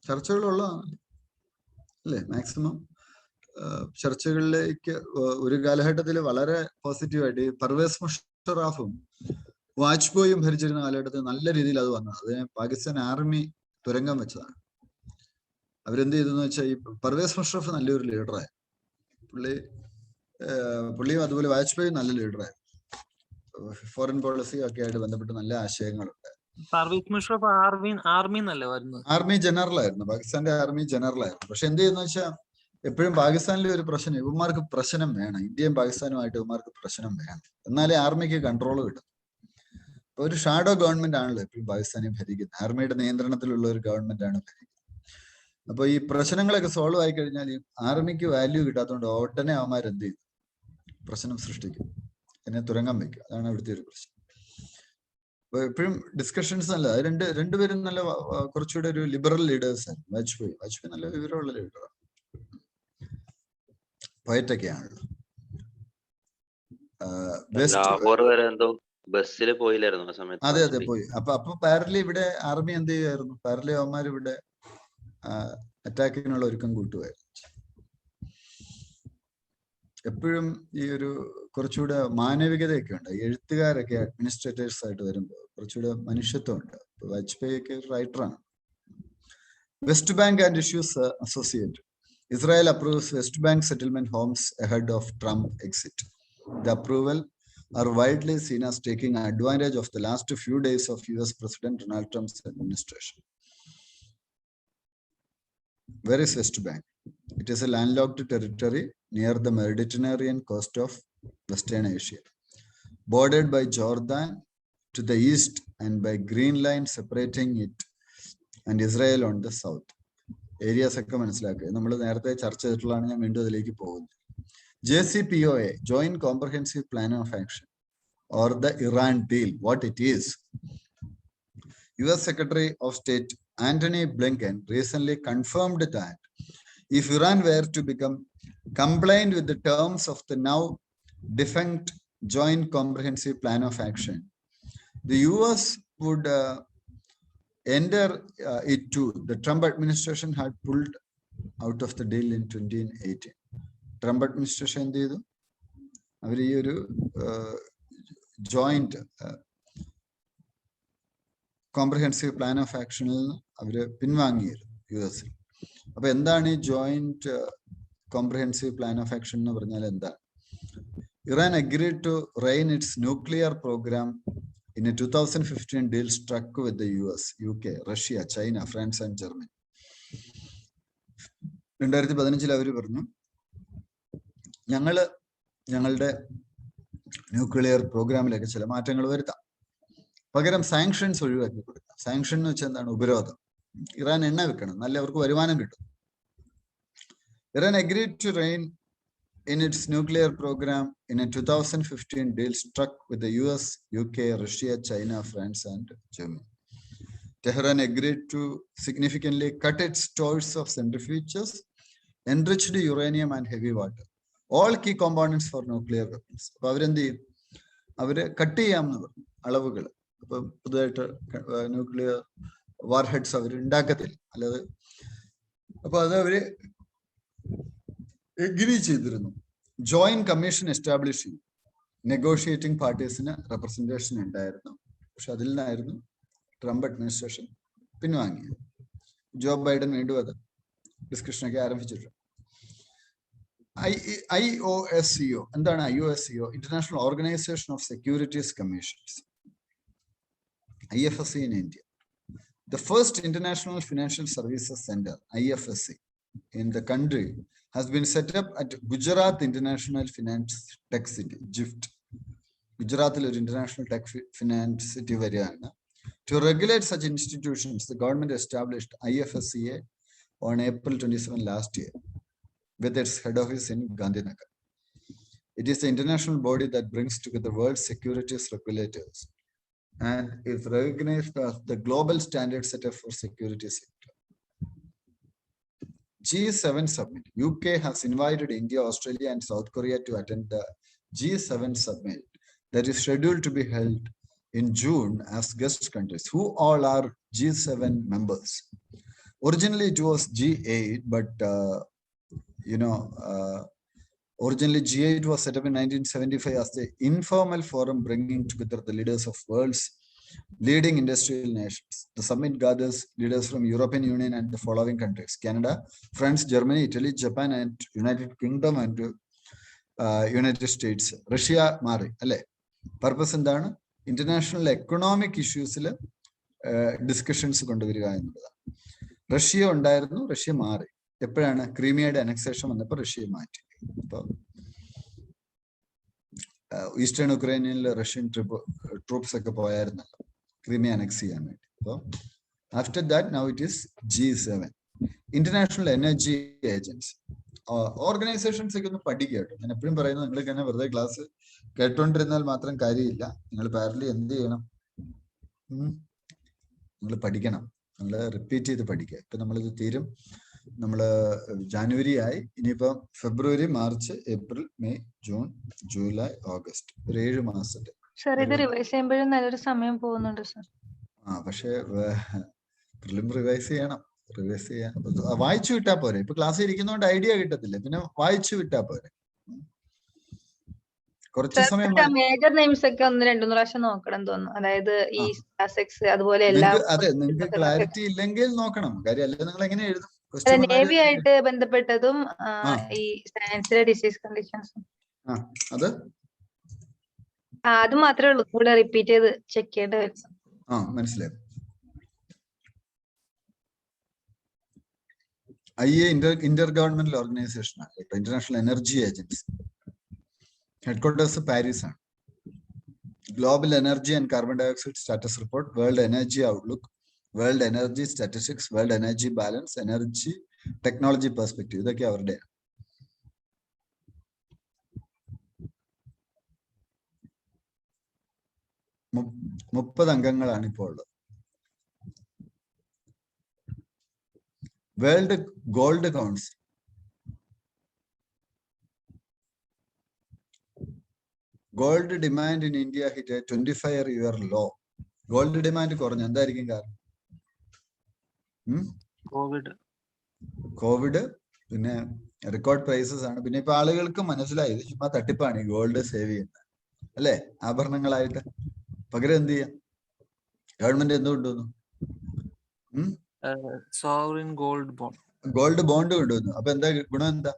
ചർച്ചകൾ ഉള്ളതാണ് അല്ലെ? മാക്സിമം ചർച്ചകളിലേക്ക് ഒരു കാലഘട്ടത്തിൽ വളരെ പോസിറ്റീവായിട്ട് പർവേസ് മുഷറഫും വാജ്പേയിയും ഭരിച്ചിരുന്ന കാലഘട്ടത്തിൽ നല്ല രീതിയിൽ അത് വന്നത്. അതിനെ പാകിസ്ഥാൻ ആർമി തുരങ്കം വെച്ചതാണ്. അവരെന്ത് ചെയ്തെന്ന് വെച്ചാൽ, ഈ പർവേസ് മുഷറഫ് നല്ലൊരു ലീഡറായി, പുള്ളിയും അതുപോലെ വാജ്പേയി നല്ല ലീഡറായി, ഫോറിൻ പോളിസി ഒക്കെ ആയിട്ട് ബന്ധപ്പെട്ട് നല്ല ആശയങ്ങളുണ്ട്. ആർമി ജനറൽ ആയിരുന്നു, പാകിസ്ഥാന്റെ ആർമി ജനറൽ ആയിരുന്നു. പക്ഷെ എന്ത് ചെയ്യുന്ന വെച്ചാൽ എപ്പോഴും പാകിസ്ഥാനിലെ ഒരു പ്രശ്നം, ഇവന്മാർക്ക് പ്രശ്നം വേണം, ഇന്ത്യയും പാകിസ്ഥാനുമായിട്ട് ഇവന്മാർക്ക് പ്രശ്നം വേണം, എന്നാലേ ആർമിക്ക് കൺട്രോൾ കിട്ടും. ഒരു ഷാഡോ ഗവൺമെന്റ് ആണല്ലോ എപ്പോഴും പാകിസ്ഥാനെ ഭരിക്കുന്നത്. ആർമിയുടെ നിയന്ത്രണത്തിലുള്ള ഒരു ഗവൺമെന്റ് ആണ് ഭരിക്കുന്നത്. അപ്പൊ ഈ പ്രശ്നങ്ങളൊക്കെ സോൾവ് ആയി കഴിഞ്ഞാൽ ഈ ആർമിക്ക് വാല്യൂ കിട്ടാത്തതുകൊണ്ട് ഉടനെ അവന്മാർ എന്ത് ചെയ്യും? പ്രശ്നം സൃഷ്ടിക്കും, എന്നെ തുരങ്കം വെക്കും. അതാണ് ഇവിടുത്തെ ഒരു പ്രശ്നം. അപ്പൊ എപ്പോഴും ഡിസ്കഷൻസ് നല്ല, രണ്ടുപേരും നല്ല കുറച്ചുകൂടെ ഒരു ലിബറൽ ലീഡേഴ്സ് ആയിരുന്നു. വാജ്പേയി നല്ല വിവരമുള്ള ലീഡറാണ്, പോയറ്റൊക്കെ ആണല്ലോ. അതെ അതെ പോയി. അപ്പൊ പാരലി ഇവിടെ ആർമി എന്ത് ചെയ്യുമായിരുന്നു? പാരലി അവന്മാർ ഇവിടെ അറ്റാക്കിനുള്ള ഒരുക്കം കൂട്ടുമായിരുന്നു. എപ്പോഴും ഈ ഒരു കുറച്ചുകൂടെ മാനവികതയൊക്കെ ഉണ്ട്. എഴുത്തുകാരൊക്കെ അഡ്മിനിസ്ട്രേറ്റേഴ്സ് ആയിട്ട് വരുമ്പോൾ കുറച്ചുകൂടെ മനുഷ്യത്വം ഉണ്ട്. വാജ്പേയി ഒക്കെ റൈറ്ററാണ്. West Bank and issues associate. Israel approves West Bank settlement homes ahead of Trump exit. The approval are widely seen as taking advantage of the last few days of US President Donald Trump's administration. Where is West Bank? It is a landlocked territory near the Mediterranean coast of Western Asia, bordered by Jordan to the east and by Green Line separating it and Israel on the south. Areas ഒക്കെ മനസ്സിലാക്കുക. നമ്മൾ നേരത്തെ ചർച്ച ചെയ്തിട്ടുള്ളതാണ്. ഞാൻ വീണ്ടും അതിലേക്ക് പോകുന്നത്. JCPOA, Joint Comprehensive Plan of Action, or the Iran deal, what it is. US Secretary of State Antony Blinken recently confirmed that if Iran were to become compliant with the terms of the now defunct Joint Comprehensive Plan of Action, the US would enter it too. The Trump administration had pulled out of the deal in 2018. Trump administration എന്ത് ചെയ്തു? അവർ ഈ ഒരു joint comprehensive plan of ആക്ഷനിൽ നിന്ന് അവര് പിൻവാങ്ങിയിരുന്നു US. അപ്പൊ എന്താണ് ഈ joint comprehensive plan of action എന്ന് പറഞ്ഞാൽ എന്താണ്? Iran agreed to rein its nuclear program in a 2015 deal struck with the US, UK, Russia, China, France and Germany. 2015 അവർ പറഞ്ഞു ഞങ്ങളുടെ ന്യൂക്ലിയർ പ്രോഗ്രാമിലേക്ക് ചില മാറ്റങ്ങൾ വരുത്താം, പകരം സാങ്ഷൻസ് ഒഴിവാക്കി കൊടുക്കാം. സാങ്ഷൻ എന്ന് വെച്ചാൽ എന്താണ്? ഉപരോധം. ഇറാൻ എണ്ണ വെക്കണം, നല്ല അവർക്ക് വരുമാനം കിട്ടും. Iran agreed to rein in its nuclear program in a 2015 deal struck with the US, UK, Russia, China, France and Germany. Tehran agreed to significantly cut its stores of centrifuges, enriched uranium and heavy water, all key components for nuclear weapons. അപ്പൊ അവരെന്ത് ചെയ്യും? അവര് cut ചെയ്യാമെന്ന് പറഞ്ഞു അളവുകൾ. അപ്പൊ പുതുതായിട്ട് nuclear വാർ heads അവർ ഉണ്ടാക്കത്തില്ല, അല്ലാതെ. അപ്പൊ അത് അവര് എഗ്രി ചെയ്തിരുന്നു. ജോയിന്റ് കമ്മീഷൻ എസ്റ്റാബ്ലിഷ് ചെയ്തു. നെഗോഷിയേറ്റിംഗ് പാർട്ടീസിന് റെപ്രസെന്റേഷൻ ഉണ്ടായിരുന്നു. പക്ഷെ അതിൽ നിന്നായിരുന്നു ട്രംപ് അഡ്മിനിസ്ട്രേഷൻ പിൻവാങ്ങിയത്. ജോ ബൈഡൻ വീണ്ടും അത് ഡിസ്കഷനൊക്കെ ആരംഭിച്ചിട്ടുണ്ട്. IOSCO എന്താണ്? IOSCO, international organisation of securities commissions, IFSC in India. The first international financial services center, IFSC, in the country has been set up at Gujarat International Finance Tech City, GIFT. Gujarat International Tech Finance City variyana. To regulate such institutions, the government established IFSCA on April 27 last year, with its head office in Gandhinagar. It is the international body that brings together world securities regulators and is recognized as the global standard setter for security sector. G7 summit. UK has invited India, Australia and South Korea to attend the G7 summit that is scheduled to be held in June as guest countries. Who all are G7 members? Originally it was G8, but originally G8 was set up in 1975 as the informal forum bringing together the leaders of world's leading industrial nations. The summit gathers leaders from European Union and the following countries: Canada, France, Germany, Italy, Japan and United Kingdom and United States. Russia മാറി അല്ലേ? Purpose എന്താണ്? International economic ഇഷ്യൂസിൽ discussions കൊണ്ടുവരിക എന്നുള്ളതാണ്. Russia ഉണ്ടായിരുന്നു, Russia മാറി. എപ്പോഴാണ്? ക്രീമിയയുടെ annexation വന്നപ്പോൾ Russia മാറ്റി. അപ്പോൾ ഈസ്റ്റേൺ യുക്രൈനിൽ റഷ്യൻ ട്രൂപ്സ് ഒക്കെ പോയായിരുന്നല്ലോ ക്രീമിയ അനക്സ് ചെയ്യാൻ വേണ്ടി. അപ്പോൾ after that now it is G7, international energy agency. Organisations ഒക്കെ ഒന്ന് പഠിക്കുക കേട്ടോ. ഞാൻ എപ്പോഴും പറയുന്നത്, നിങ്ങൾക്ക് തന്നെ വെറുതെ ക്ലാസ് കേട്ടോണ്ടിരുന്നാൽ മാത്രം കാര്യമില്ല. നിങ്ങൾ പാരലി എന്ത് ചെയ്യണം? നിങ്ങൾ പഠിക്കണം. നിങ്ങൾ റിപ്പീറ്റ് ചെയ്ത് പഠിക്കുക. ഇപ്പൊ നമ്മളിത് തീരും. നമ്മള് ജാനുവരി ആയി, ഇനിയിപ്പോ February, March, April, May, June, July, August, ഒരു 7 മാസത്തെ. സർ ഇത് റിവൈസ് ചെയ്യുമ്പോഴും നല്ലൊരു സമയം പോകുന്നുണ്ട് സർ. പക്ഷെ പ്രിലിം റിവൈസ് ചെയ്യണം. വായിച്ചു വിട്ടാ പോരെ. ഇപ്പൊ ക്ലാസ് ഇരിക്കുന്നതുകൊണ്ട് ഐഡിയ കിട്ടത്തില്ല, പിന്നെ വായിച്ചു വിട്ടാ പോരെ. കുറച്ച് സമയം മേജർ നെയിംസ് ഒക്കെ 1-2 പ്രാവശ്യം നോക്കണം തോന്നുന്നു. അതായത് ഈ അതുപോലെ എല്ലാം. അതെ, നിങ്ങൾക്ക് ക്ലാരിറ്റി ഇല്ലെങ്കിൽ നോക്കണം. കാര്യം അല്ലെങ്കിൽ നിങ്ങൾ എങ്ങനെ എഴുതും? നേവി ആയിട്ട് ബന്ധപ്പെട്ടതും ഈ സയൻസിലെ ഡിസീസ് കണ്ടീഷൻസും. അത് അത് മാത്രമേ ഉള്ളൂ, ഇവിടെ റിപ്പീറ്റ് ചെയ്ത് ചെക്ക് ചെയ്യേണ്ടി വരും. മനസ്സിലായി. IA ഇന്റർ ഗവൺമെന്റൽ ഓർഗനൈസേഷൻ ആണ് കേട്ടോ, international energy agency. Headquarters Paris ആണ്. Global energy and carbon dioxide status report, world energy outlook, world energy statistics, world energy balance, energy technology perspective, ഇതൊക്കെ അവരുടെ. 30 അംഗങ്ങളാണ് ഇപ്പോൾ ഉള്ളത്. World gold council, gold demand in India hit 25-year low. Gold demand കുറഞ്ഞു, എന്തായിരിക്കും കാരണം? Covid, പിന്നെ record prices ആണ്. പിന്നെ ഇപ്പൊ ആളുകൾക്ക് മനസ്സിലായി ഇത് ചുമ്മാ തട്ടിപ്പാണ് ഈ ഗോൾഡ് സേവ് ചെയ്യുന്നത്, അല്ലെ? ആഭരണങ്ങളായിട്ട്. പകരം എന്ത് ചെയ്യാം? ഗവൺമെന്റ് എന്ത് കൊണ്ടുവന്നു? ഗോൾഡ് ബോണ്ട് കൊണ്ടുവന്നു. അപ്പൊ എന്താ ഗുണം? എന്താ?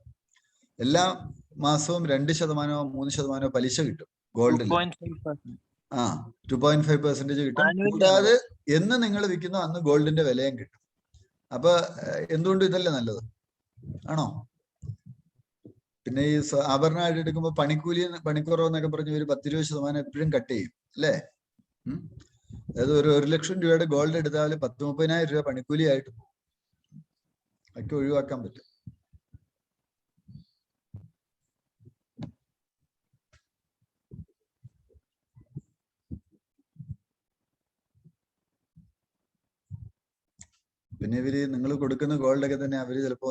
എല്ലാ മാസവും 2%, 3% പലിശ കിട്ടും ഗോൾഡിൽ. 2.5% കിട്ടും. കൂടാതെ എന്ന് നിങ്ങൾ വിൽക്കുന്നോ അന്ന് ഗോൾഡിന്റെ വിലയും കിട്ടും. അപ്പൊ എന്തുകൊണ്ട് ഇതല്ലേ നല്ലത്? ആണോ? പിന്നെ ഈ ആഭരണമായിട്ട് എടുക്കുമ്പോൾ പണിക്കുറവെന്നൊക്കെ പറഞ്ഞ് ഒരു 10-20% എപ്പോഴും കട്ട് ചെയ്യും, അല്ലേ? അതായത് ഒരു 1 ലക്ഷം രൂപയുടെ ഗോൾഡ് എടുത്താൽ 30,000 രൂപ പണിക്കൂലി ആയിട്ട് പോകും. ഒക്കെ ഒഴിവാക്കാൻ പറ്റും. പിന്നെ ഇവര് നിങ്ങൾ കൊടുക്കുന്ന ഗോൾഡൊക്കെ തന്നെ അവര് ചിലപ്പോ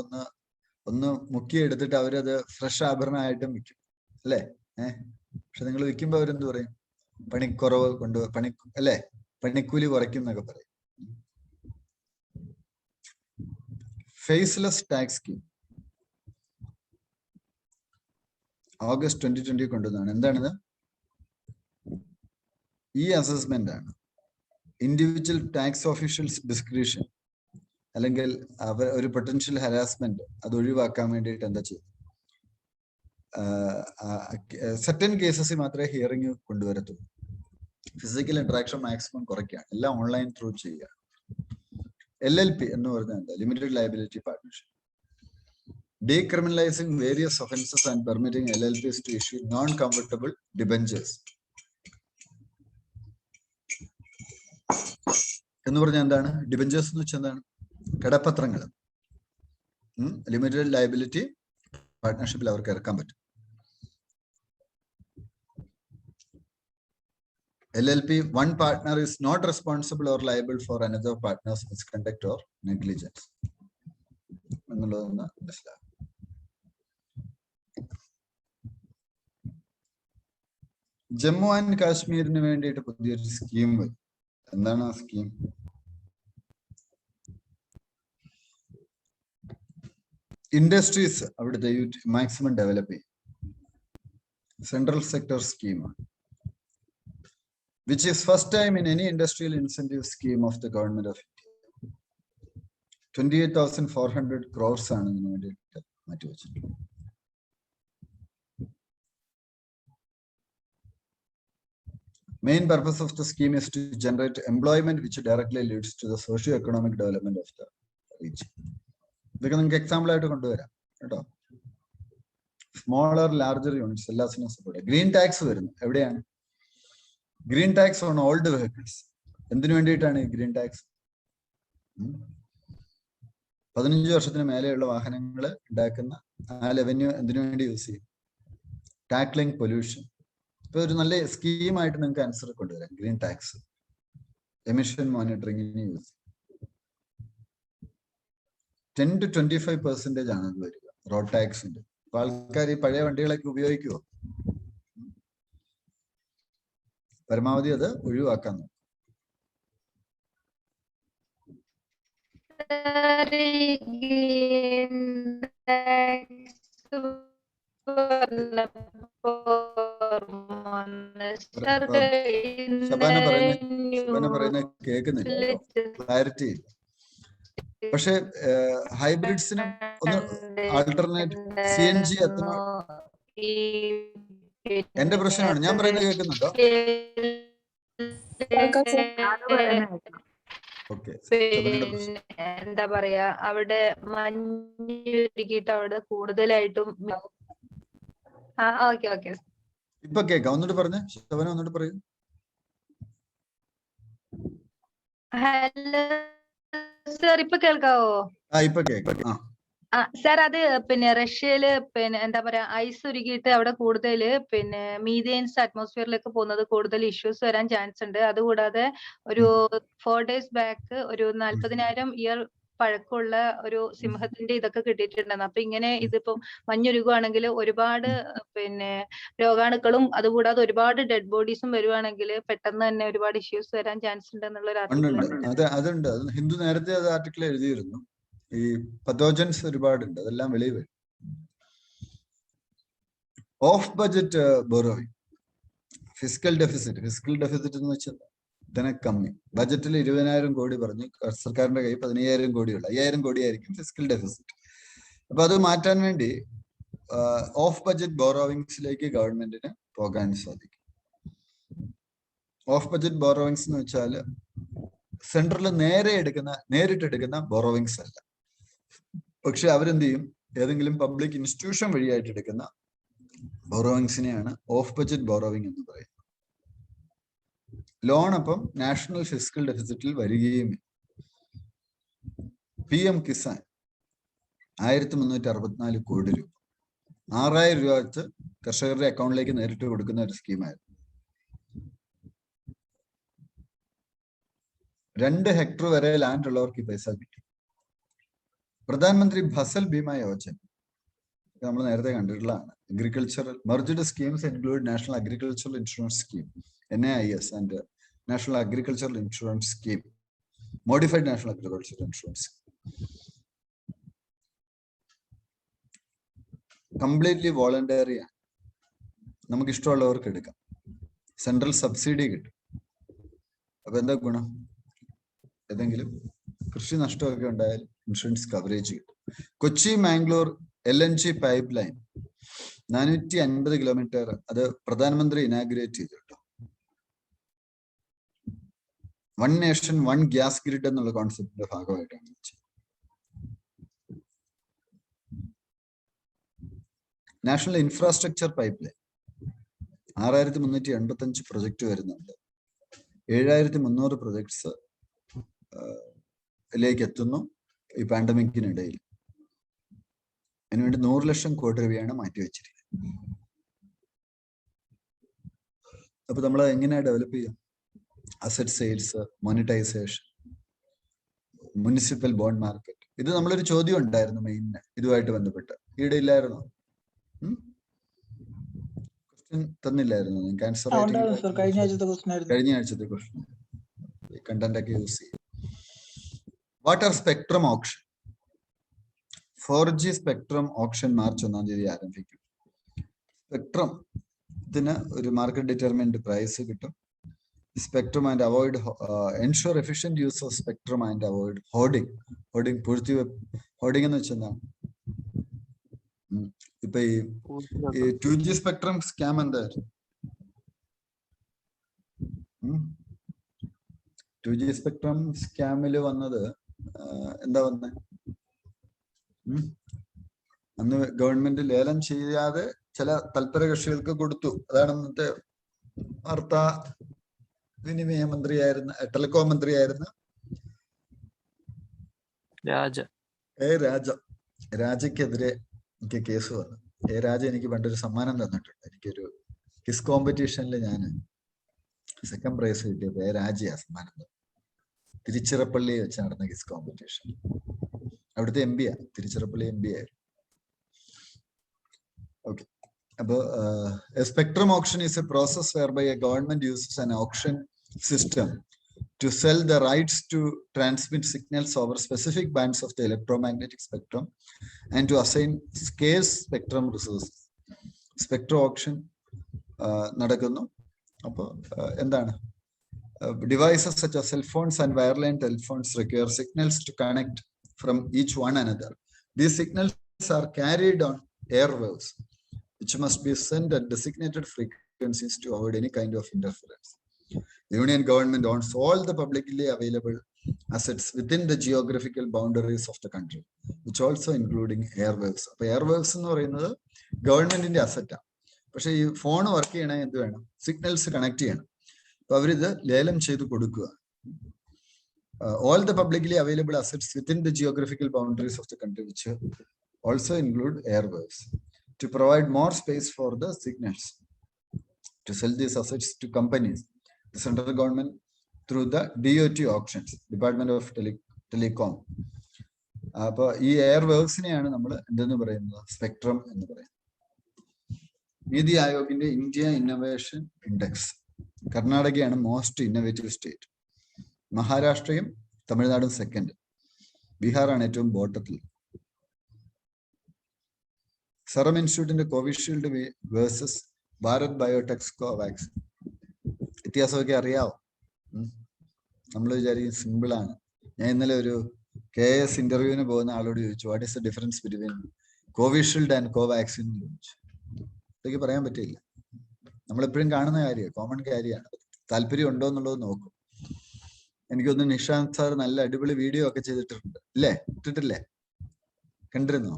ഒന്ന് മുക്കി എടുത്തിട്ട് അവരത് ഫ്രഷ് ആഭരണമായിട്ടും വിൽക്കും, അല്ലേ? പക്ഷെ നിങ്ങൾ വിൽക്കുമ്പോ അവരെന്ത് പറയും? പണിക്കുറവ് കൊണ്ട് അല്ലേ, പണിക്കൂലി കുറയ്ക്കും എന്നൊക്കെ പറയും. ഫേസ്ലെസ് ടാക്സ് സ്കീം ഓഗസ്റ്റ് 2020 കൊണ്ടുവന്നതാണ്. എന്താണിത്? ഈ അസസ്മെന്റ് ആണ്. ഇൻഡിവിജ്വൽ ടാക്സ് ഓഫീഷ്യൽസ് ഡിസ്ക്രിപ്ഷൻ അല്ലെങ്കിൽ ഒരു പൊട്ടൻഷ്യൽ ഹരാസ്മെന്റ് അത് ഒഴിവാക്കാൻ വേണ്ടിയിട്ട് എന്താ ചെയ്യും? സെർട്ടൻ കേസസിൽ മാത്രമേ ഹിയറിംഗ് കൊണ്ടുവരത്തുള്ളൂ. ഫിസിക്കൽ ഇന്ററാക്ഷൻ മാക്സിമം കുറയ്ക്കുകയാണ്, എല്ലാം ഓൺലൈൻ ത്രൂ ചെയ്യുക. LLP എന്ന് പറഞ്ഞാൽ എന്താ? Limited liability partnership. Decriminalizing various offences and permitting LLPs to issue non-convertible debentures. എന്ന് പറഞ്ഞാൽ എന്താണ്? ഡിബഞ്ചേഴ്സ് എന്ന് വെച്ചാൽ എന്താണ്? കടപ്പത്രങ്ങൾ. ലിമിറ്റഡ് ലയബിലിറ്റി പാർട്ട്ണർഷിപ്പിൽ അവർക്ക് ഇറക്കാൻ പറ്റും. LLP, one partner is not responsible or liable for another partner's misconduct or negligence. എന്നുള്ളതൊന്ന് മനസ്സിലാവും. ജമ്മു ആൻഡ് കാശ്മീരിന് വേണ്ടിയിട്ട് പുതിയൊരു സ്കീം വരും. എന്താണ് ആ സ്കീം? ഇൻഡസ്ട്രീസ് അവിടുത്തെ മാക്സിമം ഡെവലപ്പ് ചെയ്യും. സെൻട്രൽ സെക്ടർ സ്കീമാണ്. Which is first time in any industrial incentive scheme of the government of India. 28,400 crores ആണ് ഇതിനു വേണ്ടിയിട്ട് മാറ്റിവെച്ചിട്ടുള്ളത്. Main purpose of the scheme is to generate employment which directly leads to the socio-economic development of the region. ഇതൊക്കെ നിങ്ങൾക്ക് example ആയിട്ട് കൊണ്ടുവരാം കേട്ടോ. Smaller larger units എല്ലാത്തിനും support. Green tax വരുന്നു. എവിടെയാണ് green tax on old vehicles? എന്തിനു വേണ്ടിയിട്ടാണ് ഈ ഗ്രീൻ ടാക്സ്? 15 വർഷത്തിന് മേലെയുള്ള വാഹനങ്ങൾ ഉണ്ടാക്കുന്ന ആ റവന്യൂ എന്തിനു വേണ്ടി യൂസ് ചെയ്യും? Tackling pollution. ഇപ്പൊ ഒരു നല്ല സ്കീമായിട്ട് നിങ്ങൾക്ക് ആൻസർ കൊണ്ടുവരാം. ഗ്രീൻ ടാക്സ്, എമിഷൻ മോണിറ്ററിംഗിന് യൂസ്. 10 to 25% ആണ് അത് വരിക റോഡ് ടാക്സിന്റെ. അപ്പൊ ആൾക്കാർ ഈ പഴയ വണ്ടികളൊക്കെ ഉപയോഗിക്കുമോ? പരമാവധി അത് ഒഴിവാക്കാൻ നോക്കും. ശബാന പറയുന്ന കേൾക്കുന്നില്ല, ക്ലാരിറ്റി ഇല്ല. പക്ഷെ ഹൈബ്രിഡ്സിനും ഒന്ന് ആൾട്ടർനേറ്റ് CNG എത്തനോൾ എന്റെ പ്രശ്നമാണ്. ഞാൻ പറയുന്നത് കേൾക്കുന്നുണ്ടോ? കേൾക്കാം സർ. ഓക്കെ. പിന്നെ എന്താ പറയാ, അവിടെ മഞ്ഞുരുക്കിയിട്ട് അവിടെ കൂടുതലായിട്ടും ഓക്കെ ഓക്കെ. ഇപ്പൊ കേൾക്കാം. ഒന്നിട്ട് പറഞ്ഞേ ശോഭന, ഒന്നിട്ട് പറയൂ. ഹലോ സാർ, ഇപ്പൊ കേൾക്കാവോ? ഇപ്പൊ കേൾക്കാം. സാർ, അത് പിന്നെ റഷ്യയില് പിന്നെ എന്താ പറയാ, ഐസ് ഉരുകിയിട്ട് അവിടെ കൂടുതൽ പിന്നെ മീഥെയിൻസ് അറ്റ്മോസ്ഫിയറിലേക്ക് പോകുന്നത് കൂടുതൽ ഇഷ്യൂസ് വരാൻ ചാൻസ് ഉണ്ട്. അതുകൂടാതെ ഒരു 4 days ബാക്ക് ഒരു 40,000 ഇയർ പഴക്കമുള്ള ഒരു സിംഹത്തിന്റെ ഇതൊക്കെ കിട്ടിയിട്ടുണ്ടെന്ന്. അപ്പൊ ഇങ്ങനെ ഇതിപ്പോ മഞ്ഞുരുകുവാണെങ്കിൽ ഒരുപാട് പിന്നെ രോഗാണുക്കളും അതുകൂടാതെ ഒരുപാട് ഡെഡ് ബോഡീസും വരുവാണെങ്കിൽ പെട്ടെന്ന് തന്നെ ഒരുപാട് ഇഷ്യൂസ് വരാൻ ചാൻസ് ഉണ്ട് എന്നുള്ള ഒരു ആർട്ടിക്കിൾ. അതുണ്ട്. അത് ഹിന്ദു നേരത്തെ അത് ആർട്ടിക്കിൾ എഴുതിയിരുന്നു. ഈ പത്തോജൻസ് ഒരുപാടുണ്ട്, അതെല്ലാം വെളിയിൽ വരും. Of budget borrowing, physical deficit എന്ന് വെച്ചാൽ ധനക്കമ്മി. ബജറ്റിൽ 20,000 കോടി പറഞ്ഞു, സർക്കാരിന്റെ കയ്യിൽ 15,000 കോടിയുള്ള 5,000 കോടി ആയിരിക്കും ഫിസിക്കൽ ഡെഫിസിറ്റ്. അപ്പൊ അത് മാറ്റാൻ വേണ്ടി ഓഫ് ബഡ്ജറ്റ് ബോറോവിങ്സിലേക്ക് ഗവൺമെന്റിന് പോകാൻ സാധിക്കും. ഓഫ് ബഡ്ജറ്റ് ബോറോവിങ്സ് എന്ന് വെച്ചാൽ സെൻട്രൽ നേരിട്ടെടുക്കുന്ന ബോറോവിങ്സ് അല്ല, പക്ഷെ അവരെന്ത് ചെയ്യും, ഏതെങ്കിലും പബ്ലിക് ഇൻസ്റ്റിറ്റ്യൂഷൻ വഴിയായിട്ട് എടുക്കുന്ന ബോറോവിങ്സിനെയാണ് ഓഫ് ബഡ്ജറ്റ് ബോറോവിങ് എന്ന് പറയുന്നത്. ലോൺ അപ്പം നാഷണൽ ഫിസിക്കൽ ഡെഫിസിറ്റിൽ വരികയും PM കിസാൻ 1364 കോടി രൂപ, 6,000 രൂപ വെച്ച് കർഷകരുടെ അക്കൗണ്ടിലേക്ക് നേരിട്ട് കൊടുക്കുന്ന ഒരു സ്കീമായിരുന്നു. 2 ഹെക്ടർ വരെ ലാൻഡ് ഉള്ളവർക്ക് ഈ പൈസ കിട്ടി. പ്രധാനമന്ത്രി ഫസൽ ബീമ യോജന നമ്മൾ നേരത്തെ കണ്ടിട്ടുള്ളതാണ്. Agricultural merged schemes include national agricultural insurance scheme NAIS and national agricultural insurance scheme, modified national agricultural insurance. Completely voluntary ആണ്, നമുക്ക് ഇഷ്ടമുള്ളവർക്ക് എടുക്കാം. സെൻട്രൽ സബ്സിഡി കിട്ടും. അപ്പൊ എന്താ ഗുണം? ഏതെങ്കിലും കൃഷി നഷ്ടമൊക്കെ ഉണ്ടായാൽ ഇൻഷുറൻസ് കവറേജ് കിട്ടും. Kochi Mangalore LNG pipe line 450 kilometre, അത് പ്രധാനമന്ത്രി ഇനാഗുറേറ്റ് ചെയ്തു കേട്ടോ. 1 നേഷൻ 1 ഗ്യാസ് ഗ്രിഡ് എന്നുള്ള കോൺസെപ്റ്റിന്റെ ഭാഗമായിട്ടാണ് വെച്ചത്. National infrastructure pipe line 6,385 project വരുന്നുണ്ട്. 7,300 പ്രൊജക്ട്സ് ലേക്ക് എത്തുന്നു ഈ പാൻഡമിക്കിനിടയിൽ. അതിനുവേണ്ടി 100 ലക്ഷം കോടി രൂപയാണ് മാറ്റിവെച്ചിരിക്കുന്നത്. അപ്പൊ നമ്മൾ എങ്ങനെയാ ഡെവലപ്പ് ചെയ്യാം? Asset sales, monetisation, municipal bond market. ഇത് നമ്മളൊരു ചോദ്യം ഉണ്ടായിരുന്നു മെയിൻ ഇതുമായിട്ട് ബന്ധപ്പെട്ട്, ഈയിടെ ഇല്ലായിരുന്നോ? ക്വസ്റ്റ്യൻ തന്നില്ലായിരുന്നു നിങ്ങൾക്ക്? ആൻസർ കഴിഞ്ഞ ആഴ്ചത്തെ ക്വസ്റ്റ്യൻ കണ്ടന്റ് ഒക്കെ യൂസ് ചെയ്യും. Water spectrum option, 4G spectrum option March 1-ാം തീയതി ആരംഭിക്കും. സ്പെക്ട്രത്തിന് ഒരു മാർക്കറ്റ് ഡിറ്റർമിൻഡ് പ്രൈസ് കിട്ടും. Spectrum and avoid ensure efficient use of spectrum and avoid hoarding hoarding എന്ന് വെച്ചാൽ എന്താണ്? ഇപ്പൊ ഈ 2G സ്പെക്ട്രം സ്കാം എന്തായിരുന്നു? 2G സ്പെക്ട്രം സ്കാമില് വന്നത് എന്താ വന്നത്? അന്ന് ഗവൺമെന്റ് ലേലം ചെയ്യാതെ ചില തൽപര കക്ഷികൾക്ക് കൊടുത്തു. അതാണ് ഇന്നത്തെ വാർത്താ വിനിമയ മന്ത്രിയായിരുന്ന, ടെലികോം മന്ത്രിയായിരുന്ന രാജയ്ക്കെതിരെ എനിക്ക് കേസ് വന്നു. രാജ എനിക്ക് പണ്ടൊരു സമ്മാനം തന്നിട്ടുണ്ട്. എനിക്കൊരു ക്വിസ് കോമ്പറ്റീഷനിൽ ഞാൻ സെക്കൻഡ് പ്രൈസ് കിട്ടിയപ്പോ രാജയാ സമ്മാനം തന്നു. തിരുച്ചിറപ്പള്ളി വെച്ച് നടന്ന ക്വിസ് കോമ്പറ്റീഷൻ. അവിടുത്തെ MP തിരുച്ചിറപ്പള്ളി MP ആയിരുന്നു. ഓക്കെ. അപ്പോൾ spectrum option is A process whereby a government uses an auction system to sell the rights to transmit signals over specific bands of the electromagnetic spectrum and to assign scarce spectrum resources. Spectrum auction നടക്കുന്നു. അപ്പോൾ എന്താണ്? Devices such as cell phones and wireline telephones require signals to connect from each one another. These signals are carried on airwaves which must be sent at designated frequencies to avoid any kind of interference. The Union government owns all the publicly available assets within the geographical boundaries of the country, which also including airwaves. അപ്പൊ airwaves എന്ന് പറയുന്നത് ഗവൺമെന്റിന്റെ അസറ്റാണ്. പക്ഷെ ഈ phone work ചെയ്യണേ എന്ത് വേണം? Signals connect ചെയ്യണം. അപ്പൊ അവരിത് ലേലം ചെയ്ത് കൊടുക്കുക. All the publicly available assets within the geographical boundaries of the country, which also include airwaves, to provide more space for the signals, to sell these assets to companies, the central government through the DOT auctions, Department of Telecom. അപ്പൊ ഈ എയർവേവ്സിനെയാണ് നമ്മൾ എന്തെന്ന് പറയുന്നത്? Spectrum എന്ന് പറയുന്നത്. നീതി ആയോഗിന്റെ India innovation index, കർണാടകയാണ് most innovative state, മഹാരാഷ്ട്രയും തമിഴ്നാടും സെക്കൻഡ്, ബീഹാറാണ് ഏറ്റവും ബോട്ടത്തിൽ. സെറം ഇൻസ്റ്റിറ്റ്യൂട്ടിന്റെ കോവിഷീൽഡ് വേഴ്സസ് ഭാരത് ബയോടെക്സ് കോവാക്സിൻ വ്യത്യാസമൊക്കെ അറിയാവോ? നമ്മൾ വിചാരിക്കും സിമ്പിൾ ആണ്. ഞാൻ ഇന്നലെ ഒരു KS ഇന്റർവ്യൂവിന് പോകുന്ന ആളോട് ചോദിച്ചു, what is the difference between Covishield and Covaxin എന്ന് ചോദിച്ചു. ഇതൊക്കെ പറയാൻ പറ്റില്ല. നമ്മളെപ്പോഴും കാണുന്ന കാര്യമാണ്, കോമൺ കാര്യമാണ്. താല്പര്യം ഉണ്ടോ എന്നുള്ളത് നോക്കും. എനിക്കൊന്ന് നിഷാന്ത് സാർ നല്ല അടിപൊളി വീഡിയോ ഒക്കെ ചെയ്തിട്ടുണ്ട് അല്ലേ? ഇട്ടിട്ടില്ലേ? കണ്ടിരുന്നോ?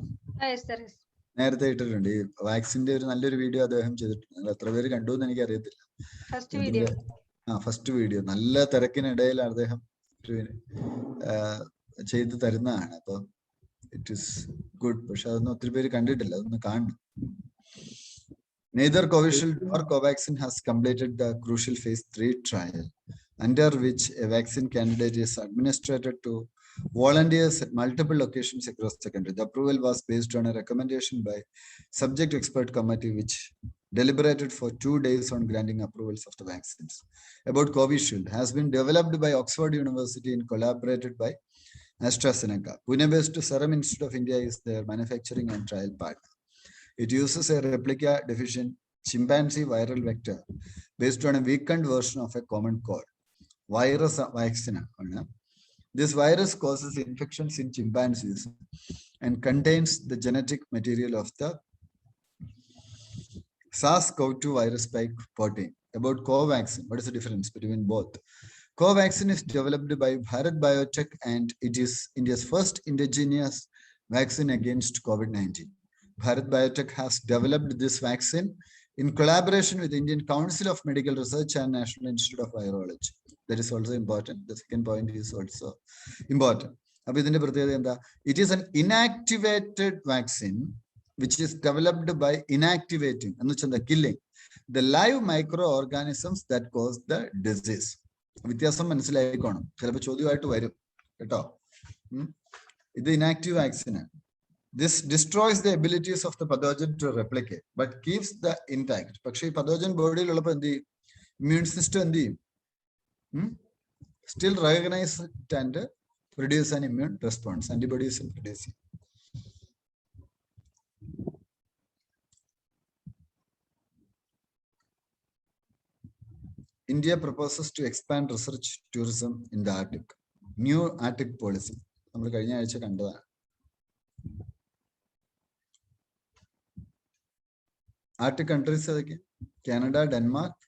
നേരത്തെ ഇട്ടിട്ടുണ്ട്. ഈ വാക്സിന്റെ ഒരു നല്ലൊരു വീഡിയോ അദ്ദേഹം ചെയ്തിട്ടുണ്ട്. നിങ്ങൾ എത്ര പേര് കണ്ടു എന്ന് എനിക്ക് അറിയത്തില്ല. ഫസ്റ്റ് വീഡിയോ നല്ല തിരക്കിനിടയിൽ അദ്ദേഹം ചെയ്തു തരുന്നതാണ്. അപ്പൊ ഇറ്റ് ഈസ് ഗുഡ്. പക്ഷെ അതൊന്നും ഒത്തിരി പേര് കണ്ടിട്ടില്ല, അതൊന്ന് കാണണം. Neither Covishield nor Covaxin has completed the crucial phase 3 trial, under which a vaccine candidate is administered to volunteers at multiple locations across the country. The approval was based on a recommendation by subject expert committee, which deliberated for 2 days on granting approvals of the vaccines. About Covishield has been developed by Oxford University and collaborated by AstraZeneca. Pune-based Serum Institute of India is their manufacturing and trial partner. It uses a replica deficient chimpanzee viral vector based on a weakened version of a common cold virus vaccine. This virus causes infections in chimpanzees and contains the genetic material of the SARS-CoV-2 virus spike protein. About Covaxin, what is the difference between both? Covaxin is developed by Bharat Biotech and it is India's first indigenous vaccine against COVID-19. Bharat Biotech has developed this vaccine in collaboration with the Indian Council of Medical Research and National Institute of Virology. That is also important. The second point is also important. It is an inactivated vaccine which is developed by inactivating, killing the live microorganisms that cause the disease. വ്യത്യാസം മനസ്സിലായിക്കോണം. ചിലപ്പോൾ ചോദ്യമായിട്ട് വരും കേട്ടോ. ഇത് inactive vaccine ആണ്. This destroys the abilities of the pathogen to replicate, but keeps the intact. പക്ഷേ ഈ പതോജൻ ബോഡിയിലുള്ളപ്പോൾ എന്ത് ചെയ്യും? ഇമ്മ്യൂൺ സിസ്റ്റം എന്ത് ചെയ്യും? Still recognize it and produce an immune response. Antibodies will produce it. India proposes to expand research tourism in the Arctic. New Arctic policy. നമ്മൾ കഴിഞ്ഞ ആഴ്ച കണ്ടതാണ്. ആർട്ടിക് കൺട്രീസ് ഏതൊക്കെ? കാനഡ, ഡെൻമാർക്ക്,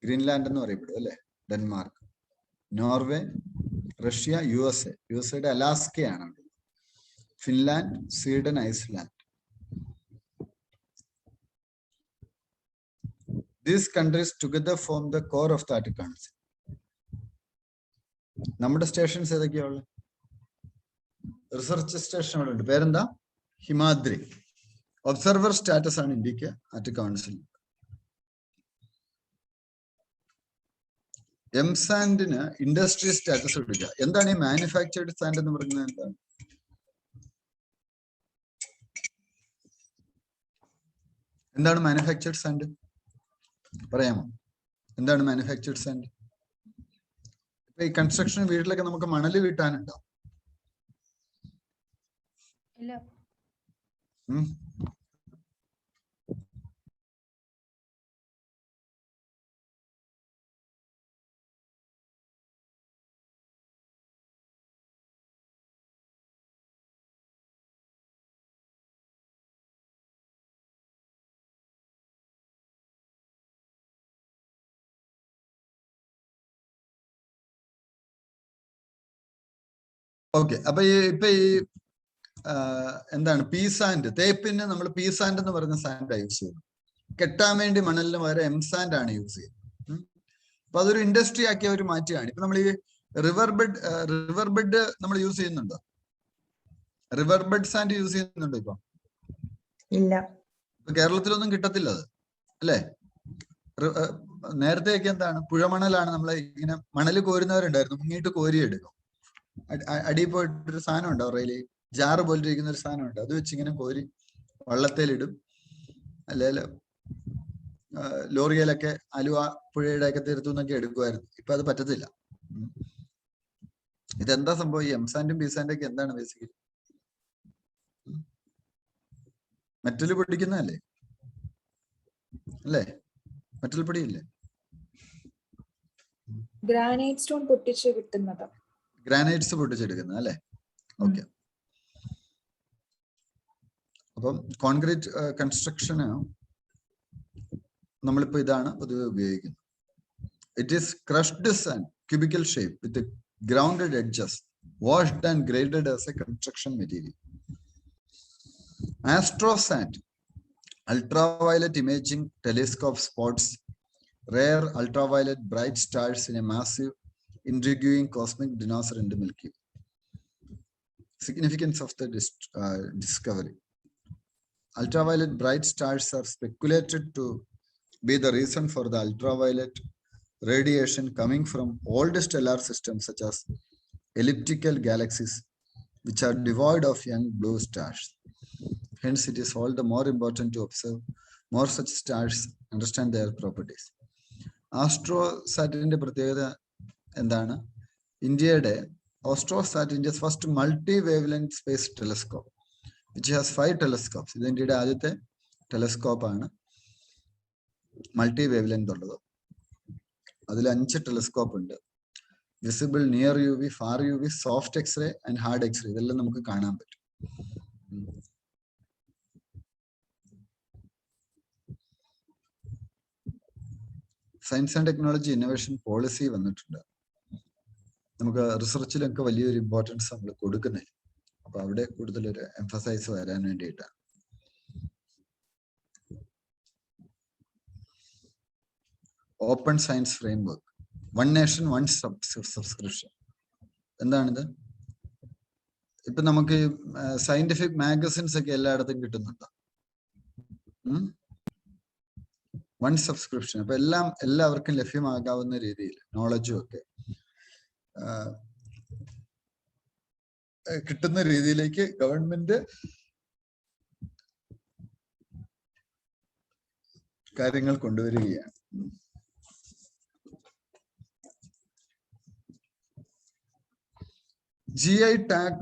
ഗ്രീൻലാൻഡ് എന്ന് പറയപ്പെടും അല്ലെ? Denmark, Norway, Russia, USA. USAയുടെ അലാസ്കയാണ്. Finland, Sweden, Iceland. These countries together form the core of the Arctic Council. നമ്മുടെ സ്റ്റേഷൻസ് ഏതൊക്കെയാണ്? റിസർച്ച് സ്റ്റേഷൻ അവിടെ ഉണ്ട്. പേരെന്താ? ഹിമാദ്രി. ഒബ്സർവർ സ്റ്റാറ്റസ് ആണ് ഇന്ത്യക്ക് ആർട്ടിക് കൗൺസിൽ. എംസാൻഡിന് ഇൻഡസ്ട്രി സ്റ്റാറ്റസ് എടുക്കുക. എന്താണ് ഈ മാനുഫാക്ചർഡ് സാൻഡ് എന്ന് പറയുന്നത്? എന്താണ്? എന്താണ് മാനുഫാക്ചർഡ് സാൻഡ്? പറയാമോ? എന്താണ് മാനുഫാക്ചർഡ് സാൻഡ്? ഇപ്പൊ ഈ കൺസ്ട്രക്ഷൻ വീട്ടിലൊക്കെ നമുക്ക് മണല് കിട്ടാനുണ്ടോ? ഓക്കെ. അപ്പൊ ഇപ്പൊ ഈ എന്താണ് പീസാൻഡ്, തേപ്പിന് നമ്മൾ പീസാൻഡ് എന്ന് പറയുന്ന സാൻഡാണ് യൂസ് ചെയ്യുന്നത്. കെട്ടാൻ വേണ്ടി മണലിന് പകരം എംസാൻഡ് ആണ് യൂസ് ചെയ്യുന്നത്. അപ്പൊ അതൊരു ഇൻഡസ്ട്രി ആക്കി അവർ മാറ്റുകയാണ്. ഇപ്പൊ നമ്മൾ ഈ റിവർ ബെഡ് നമ്മൾ യൂസ് ചെയ്യുന്നുണ്ടോ? റിവർ ബെഡ് സാൻഡ് യൂസ് ചെയ്യുന്നുണ്ടോ ഇപ്പൊ? ഇല്ല. ഇപ്പൊ കേരളത്തിലൊന്നും കിട്ടത്തില്ല അത്, അല്ലേ? നേരത്തെയൊക്കെ എന്താണ്, പുഴമണലാണ്. നമ്മൾ ഇങ്ങനെ മണൽ കോരുന്നവരുണ്ടായിരുന്നു, മുങ്ങിയിട്ട് കോരിയെടുക്കും. അടിയിൽ പോയിട്ടൊരു സാധനം ഉണ്ട് അവരുടെ ജാറ് പോലെ ഇരിക്കുന്ന ഒരു സാധനം ഉണ്ട്, അത് വെച്ച് ഇങ്ങനെ കോരി വള്ളത്തേലിടും. അല്ലെങ്കിൽ ലോറിയിലൊക്കെ ആലുവ പുഴയുടെ ഒക്കെ തീർത്തു നിന്നൊക്കെ എടുക്കുമായിരുന്നു. ഇപ്പൊ അത് പറ്റത്തില്ല. ഇതെന്താ സംഭവം? ഈ എംസാൻഡും ബീസാൻഡും ഒക്കെ എന്താണ് ബേസിക്കലി? മെറ്റൽ പൊടിക്കുന്നതല്ലേ, അല്ലേ? മെറ്റൽ പൊടിയില്ലേ? ഗ്രാനൈറ്റ് സ്റ്റോൺ പൊട്ടിച്ച് കിട്ടുന്നത്. ഗ്രാനൈറ്റ്സ് പൊട്ടിച്ചെടുക്കുന്നത് അല്ലേ? ഓക്കെ. അപ്പം കോൺക്രീറ്റ് കൺസ്ട്രക്ഷന് നമ്മളിപ്പോ ഇതാണ് പൊതുവെ ഉപയോഗിക്കുന്നത്. It is crushed sand, cubical shape with grounded edges, washed and graded as a construction material. Astro sand, ultraviolet imaging telescope spots rare ultraviolet bright stars in a massive intriguing cosmic dinosaur in the Milky Way. Significance of the discovery. Ultraviolet bright stars are speculated to be the reason for the ultraviolet radiation coming from old stellar systems such as elliptical galaxies, which are devoid of young blue stars. Hence, it is all the more important to observe more such stars, understand their properties. ആസ്ട്രോസാറ്റിന്റെ പ്രത്യേകത എന്താണ്? ഇന്ത്യയുടെ Astrosat, India's first multi wavelength space telescope, which has 5 telescopes. ഇത് ഇന്ത്യയുടെ ആദ്യത്തെ ടെലസ്കോപ്പാണ് multi wave length ഉള്ളത്. അതിൽ 5 telescope ഉണ്ട്. Visible, near U V, far U V, soft X-ray and hard X-ray, ഇതെല്ലാം നമുക്ക് കാണാൻ പറ്റും. Science and technology innovation policy വന്നിട്ടുണ്ട്. നമുക്ക് റിസർച്ചിലൊക്കെ വലിയൊരു ഇമ്പോർട്ടൻസ് നമ്മൾ കൊടുക്കുന്നില്ല. അപ്പൊ അവിടെ കൂടുതലൊരു എംഫസൈസ് വരാൻ വേണ്ടിയിട്ടാണ്. Open science framework, one nation one subscription. എന്താണിത്? ഇപ്പൊ നമുക്ക് സയന്റിഫിക് മാഗസിൻസ് ഒക്കെ എല്ലായിടത്തും കിട്ടുന്നുണ്ടോ? One subscription. അപ്പൊ എല്ലാവർക്കും ലഭ്യമാകാവുന്ന രീതിയിൽ നോളജും ഒക്കെ കിട്ടുന്ന രീതിയിലേക്ക് ഗവൺമെന്റ് കാര്യങ്ങൾ കൊണ്ടുവരികയാണ്. GI tag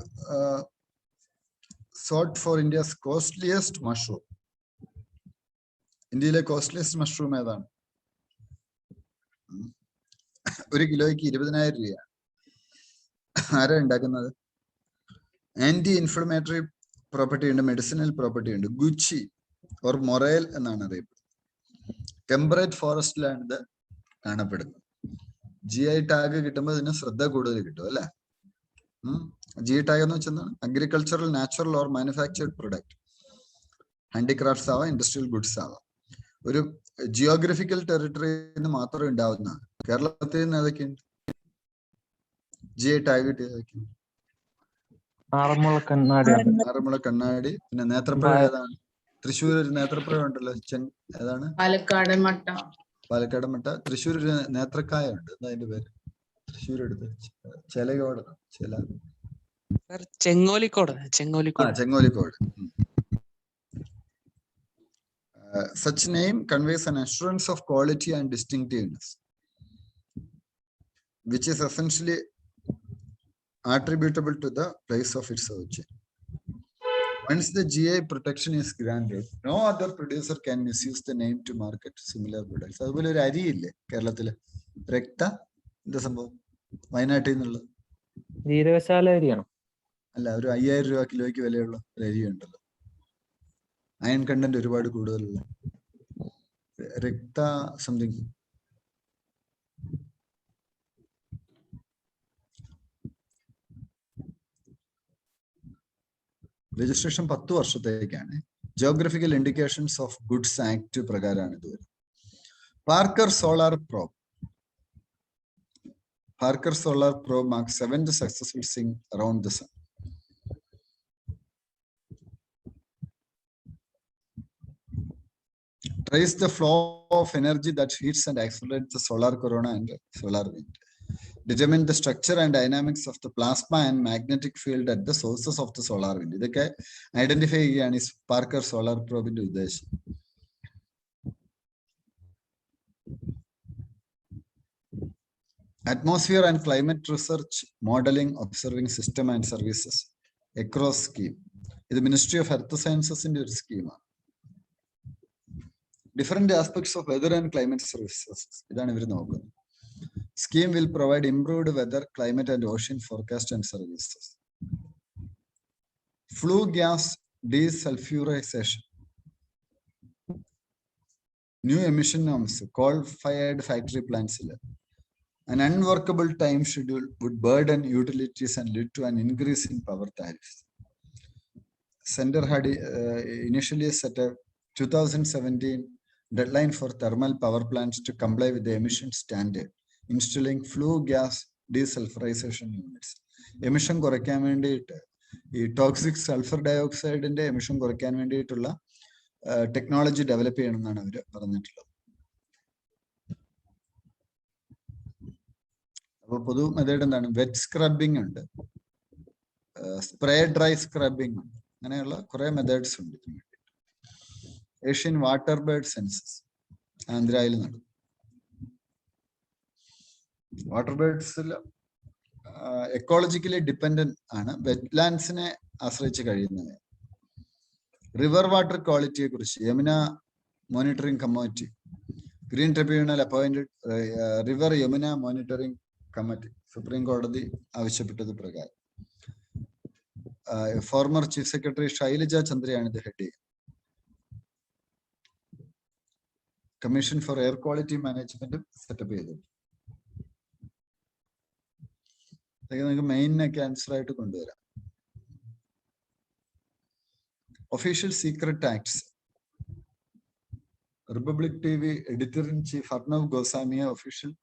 sought for India's costliest mushroom. ഇന്ത്യയിലെ കോസ്റ്റ്ലിയസ്റ്റ് മഷ്റൂം ഏതാണ്? 1 കിലോയ്ക്ക് 20,000 രൂപയാണ്. ആരാ ഉണ്ടാക്കുന്നത്? ആന്റി ഇൻഫ്ലമേറ്ററി പ്രോപ്പർട്ടി ഉണ്ട്, മെഡിസിനൽ പ്രോപ്പർട്ടി ഉണ്ട്. ഗുച്ചി ഓർ മൊറേൽ എന്നാണ് അറിയപ്പെടുന്നത്. ടെമ്പറേറ്റ് ഫോറസ്റ്റിലാണ് ഇത് കാണപ്പെടുന്നത്. GI ടാഗ് കിട്ടുമ്പോൾ ഇതിന് ശ്രദ്ധ കൂടുതൽ കിട്ടും, അല്ലെ? GI ടാഗ് എന്ന് വെച്ചാൽ agricultural, natural or manufactured product. Handicrafts ആവാം, ഇൻഡസ്ട്രിയൽ ഗുഡ്സ് ആവാം. ഒരു ജിയോഗ്രഫിക്കൽ ടെറിട്ടറിന്ന് മാത്രം ഉണ്ടാവുന്നതാണ്. കേരളത്തിൽ നിന്ന് ഏതൊക്കെയുണ്ട് GI ടാഗ് കിട്ടിയതൊക്കെയുണ്ട്? ആറന്മുള കണ്ണാടി. പിന്നെ നേത്രപ്പഴ ഏതാണ്? തൃശ്ശൂർ ഒരു നേത്രപ്പഴം ഉണ്ടല്ലോ, ഏതാണ്? പാലക്കാട് മട്ട. തൃശ്ശൂർ ഒരു നേത്രക്കായ ഉണ്ട്, എന്താ അതിന്റെ പേര്? തൃശ്ശൂർ എടുത്ത് ചെലയോട്, ചെങ്ങോലിക്കോട്. Such name conveys an assurance of quality and distinctiveness, which is essentially attributable to the place of its origin. Once the GI protection is granted, no other producer can misuse the name to market similar products. അതുപോലെ ഒരു അരിയില്ലേ കേരളത്തില്, രക്ത, എന്താ സംഭവം? വയനാട്ടിൽ നിന്നുള്ള ജീരകശാല അരിയാണോ? അല്ല, ഒരു 5,000 രൂപ കിലോയ്ക്ക് വിലയുള്ള ഒരു അരി ഉണ്ടല്ലോ, അയൺ കണ്ടന്റ് ഒരുപാട് കൂടുതലുള്ള രക്ത സംതിങ്. രജിസ്ട്രേഷൻ 10 വർഷത്തേക്കാണ്. Geographical indications of goods act പ്രകാരമാണ് ഇത് വരുന്നത്. Parker solar probe. Parker Solar Probe marks 7th successful sync around the sun. Trace the flow of energy that heats and accelerates the solar corona and solar wind. Determine the structure and dynamics of the plasma and magnetic field at the sources of the solar wind. ഇതൊക്കെ identify ചെയ്യാണ് ഈ Parker solar പ്രോബിന്റെ ഉദ്ദേശം. Atmosphere and climate research, modeling, observing system and services across scheme. This Ministry of Earth Sciences in your scheme. Different aspects of weather and climate services. Scheme will provide improved weather, climate and ocean forecast and services. Flue gas desulfurization. New emission norms, coal-fired factory plants. An unworkable time schedule would burden utilities and lead to an increase in power tariffs. Center had initially set a 2017 deadline for thermal power plants to comply with the emission standard, installing flue gas desulfurization units. Emission കുറയ്ക്കാൻ വേണ്ടിയിട്ട് ഈ toxic sulphur ഡയോക്സൈഡിന്റെ emission കുറയ്ക്കാൻ വേണ്ടിയിട്ടുള്ള technology develop ചെയ്യണമെന്നാണ് അവർ പറഞ്ഞിട്ടുള്ളത്. അപ്പോൾ പൊതു method എന്താണ്? വെറ്റ് സ്ക്രബിംഗ് ഉണ്ട്, സ്പ്രേ ഡ്രൈ സ്ക്രബിംഗ് ഉണ്ട്, അങ്ങനെയുള്ള കുറെ മെത്തേഡ്സ് ഉണ്ട് ഇതിന് വേണ്ടിയിട്ട്. ഏഷ്യൻ വാട്ടർ ബേർഡ് സെൻസസ് ആന്ധ്രയിൽ നടന്നു. വാട്ടർ ബേർഡ്സിൽ എക്കോളജിക്കലി ഡിപ്പെൻഡന്റ് ആണ്, വെറ്റ്ലാൻഡ്സിനെ ആശ്രയിച്ച് കഴിയുന്നത്. റിവർ വാട്ടർ ക്വാളിറ്റിയെ കുറിച്ച് Yamuna monitoring committee, green tribunal appointed river Yamuna monitoring committee, supreme കോടതി ആവശ്യപ്പെട്ടത് പ്രകാരം ഫോർമർ ചീഫ് സെക്രട്ടറി ശൈലജ ചന്ദ്രയാണ് ഇത് ഹെഡ് ചെയ്യുന്നത്. Commission for air quality management set up ചെയ്തു. നിങ്ങൾക്ക് മെയിനൊക്കെ ആൻസർ ആയിട്ട് കൊണ്ടുവരാം. Official secret acts. Republic T V editor in chief Arnab ഗോസ്വാമിയെ ഒഫീഷ്യൽ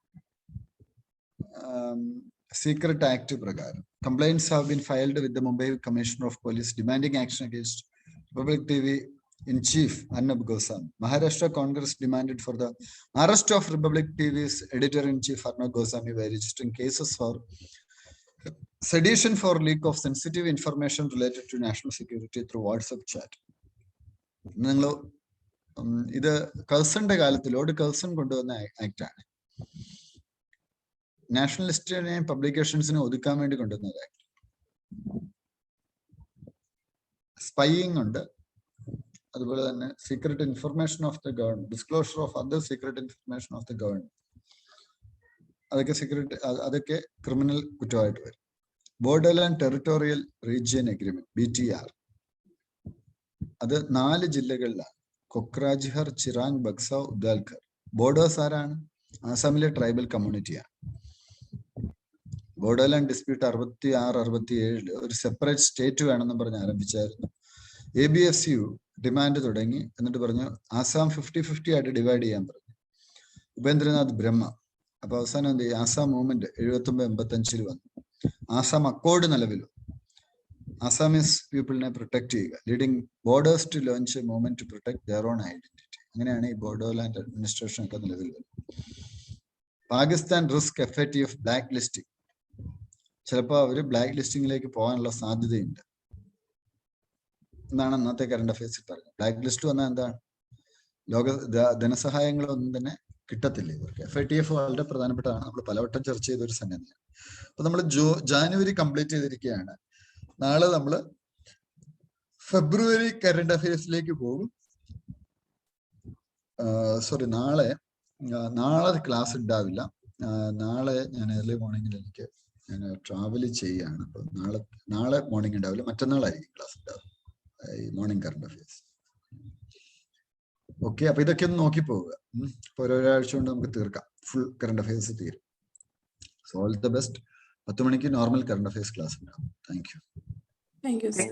Secret Act പ്രകാരം complaints have been filed with the Mumbai Commissioner of Police demanding action against Republic TV in chief Arnab Goswami. Maharashtra Congress demanded for the arrest of Republic TV's editor-in-chief Arnab Goswami by registering cases for sedition for leak of sensitive information related to national security through WhatsApp chat. നിങ്ങൾ ഇത് കഴ്സന്റെ കാലത്ത് Lord Curzon കൊണ്ടുവന്ന act ആണ്. നാഷണലിസ്റ്റിനെയും പബ്ലിക്കേഷൻസിനെ ഒതുക്കാൻ വേണ്ടി കൊണ്ടുവന്നത് act. Spying ഉണ്ട്, അതുപോലെ തന്നെ secret information of the government, disclosure of other secret information of the government, അതൊക്കെ ക്രിമിനൽ കുറ്റമായിട്ട് വരും. ബോർഡർലാൻഡ് ടെറിട്ടോറിയൽ റീജിയൻ അഗ്രിമെന്റ് BTR, അത് 4 ജില്ലകളിലാണ്. കൊക്രാജ്ഹർ, ചിറാങ്, ബക്സ, ഉദാൽക്കർ. ബോർഡേഴ്സ് ആരാണ്? ആസാമിലെ ട്രൈബൽ കമ്മ്യൂണിറ്റിയാണ്. ബോർഡർലാൻഡ് ഡിസ്പ്യൂട്ട് 66-67 ഒരു സെപ്പറേറ്റ് സ്റ്റേറ്റ് വേണമെന്ന് പറഞ്ഞ് ആരംഭിച്ചായിരുന്നു. ABSU ഡിമാൻഡ് തുടങ്ങി, എന്നിട്ട് പറഞ്ഞു ആസാം 50-50 ആയിട്ട് ഡിവൈഡ് ചെയ്യാൻ പറഞ്ഞു ഉപേന്ദ്രനാഥ് ബ്രഹ്മ. അപ്പൊ അവസാനം എന്ത് ചെയ്യും? ആസാം മൂവ്മെന്റ് 79-85 വന്നു. ആസാം അക്കോർഡ് നിലവിൽ ആസാമീസ് പീപ്പിളിനെ പ്രൊട്ടക്ട് ചെയ്യുക, leading borders to launch a movement to protect their own identity. അങ്ങനെയാണ് ഈ ബോർഡർലാൻഡ് അഡ്മിനിസ്ട്രേഷൻ ഒക്കെ നിലവിൽ വരുന്നത്. Pakistan risk FATF black listing. ചിലപ്പോൾ അവർ ബ്ലാക്ക് ലിസ്റ്റിംഗിലേക്ക് പോകാനുള്ള സാധ്യതയുണ്ട് എന്നാണ് അന്നത്തെ കറണ്ട് അഫയേഴ്സിൽ പറഞ്ഞത്. ബ്ലാക്ക് ലിസ്റ്റ് വന്നാൽ എന്താണ്? ലോക ധനസഹായങ്ങളൊന്നും തന്നെ കിട്ടത്തില്ല ഇവർക്ക്. FATF വളരെ പ്രധാനപ്പെട്ടതാണ്, നമ്മൾ പലവട്ടം ചർച്ച ചെയ്ത ഒരു സംഗതിയാണ്. അപ്പൊ നമ്മൾ ജാനുവരി കംപ്ലീറ്റ് ചെയ്തിരിക്കുകയാണ്. നാളെ നമ്മൾ ഫെബ്രുവരി കറണ്ട് അഫയേഴ്സിലേക്ക് പോകും. സോറി, നാളെ ക്ലാസ് ഉണ്ടാവില്ല. നാളെ ഞാൻ ഏർലി മോർണിംഗിൽ ഞാൻ ട്രാവൽ ചെയ്യാണ്. അപ്പൊ നാളെ മോർണിംഗ് ഉണ്ടാവില്ല, മറ്റന്നാളായിരിക്കും ക്ലാസ് ഉണ്ടാവും, ഈ മോർണിംഗ് കറണ്ട് അഫയേഴ്സ്. ഓക്കെ, അപ്പൊ ഇതൊക്കെ ഒന്ന് നോക്കി പോവുക. ഇപ്പൊ ഒരാഴ്ച കൊണ്ട് നമുക്ക് തീർക്കാം, ഫുൾ കറണ്ട് അഫയേഴ്സ് തീരും. So all the best. 10 മണിക്ക് നോർമൽ കറണ്ട് അഫയേഴ്സ് ക്ലാസ് ഉണ്ടാവും. Thank you. Thank you, sir.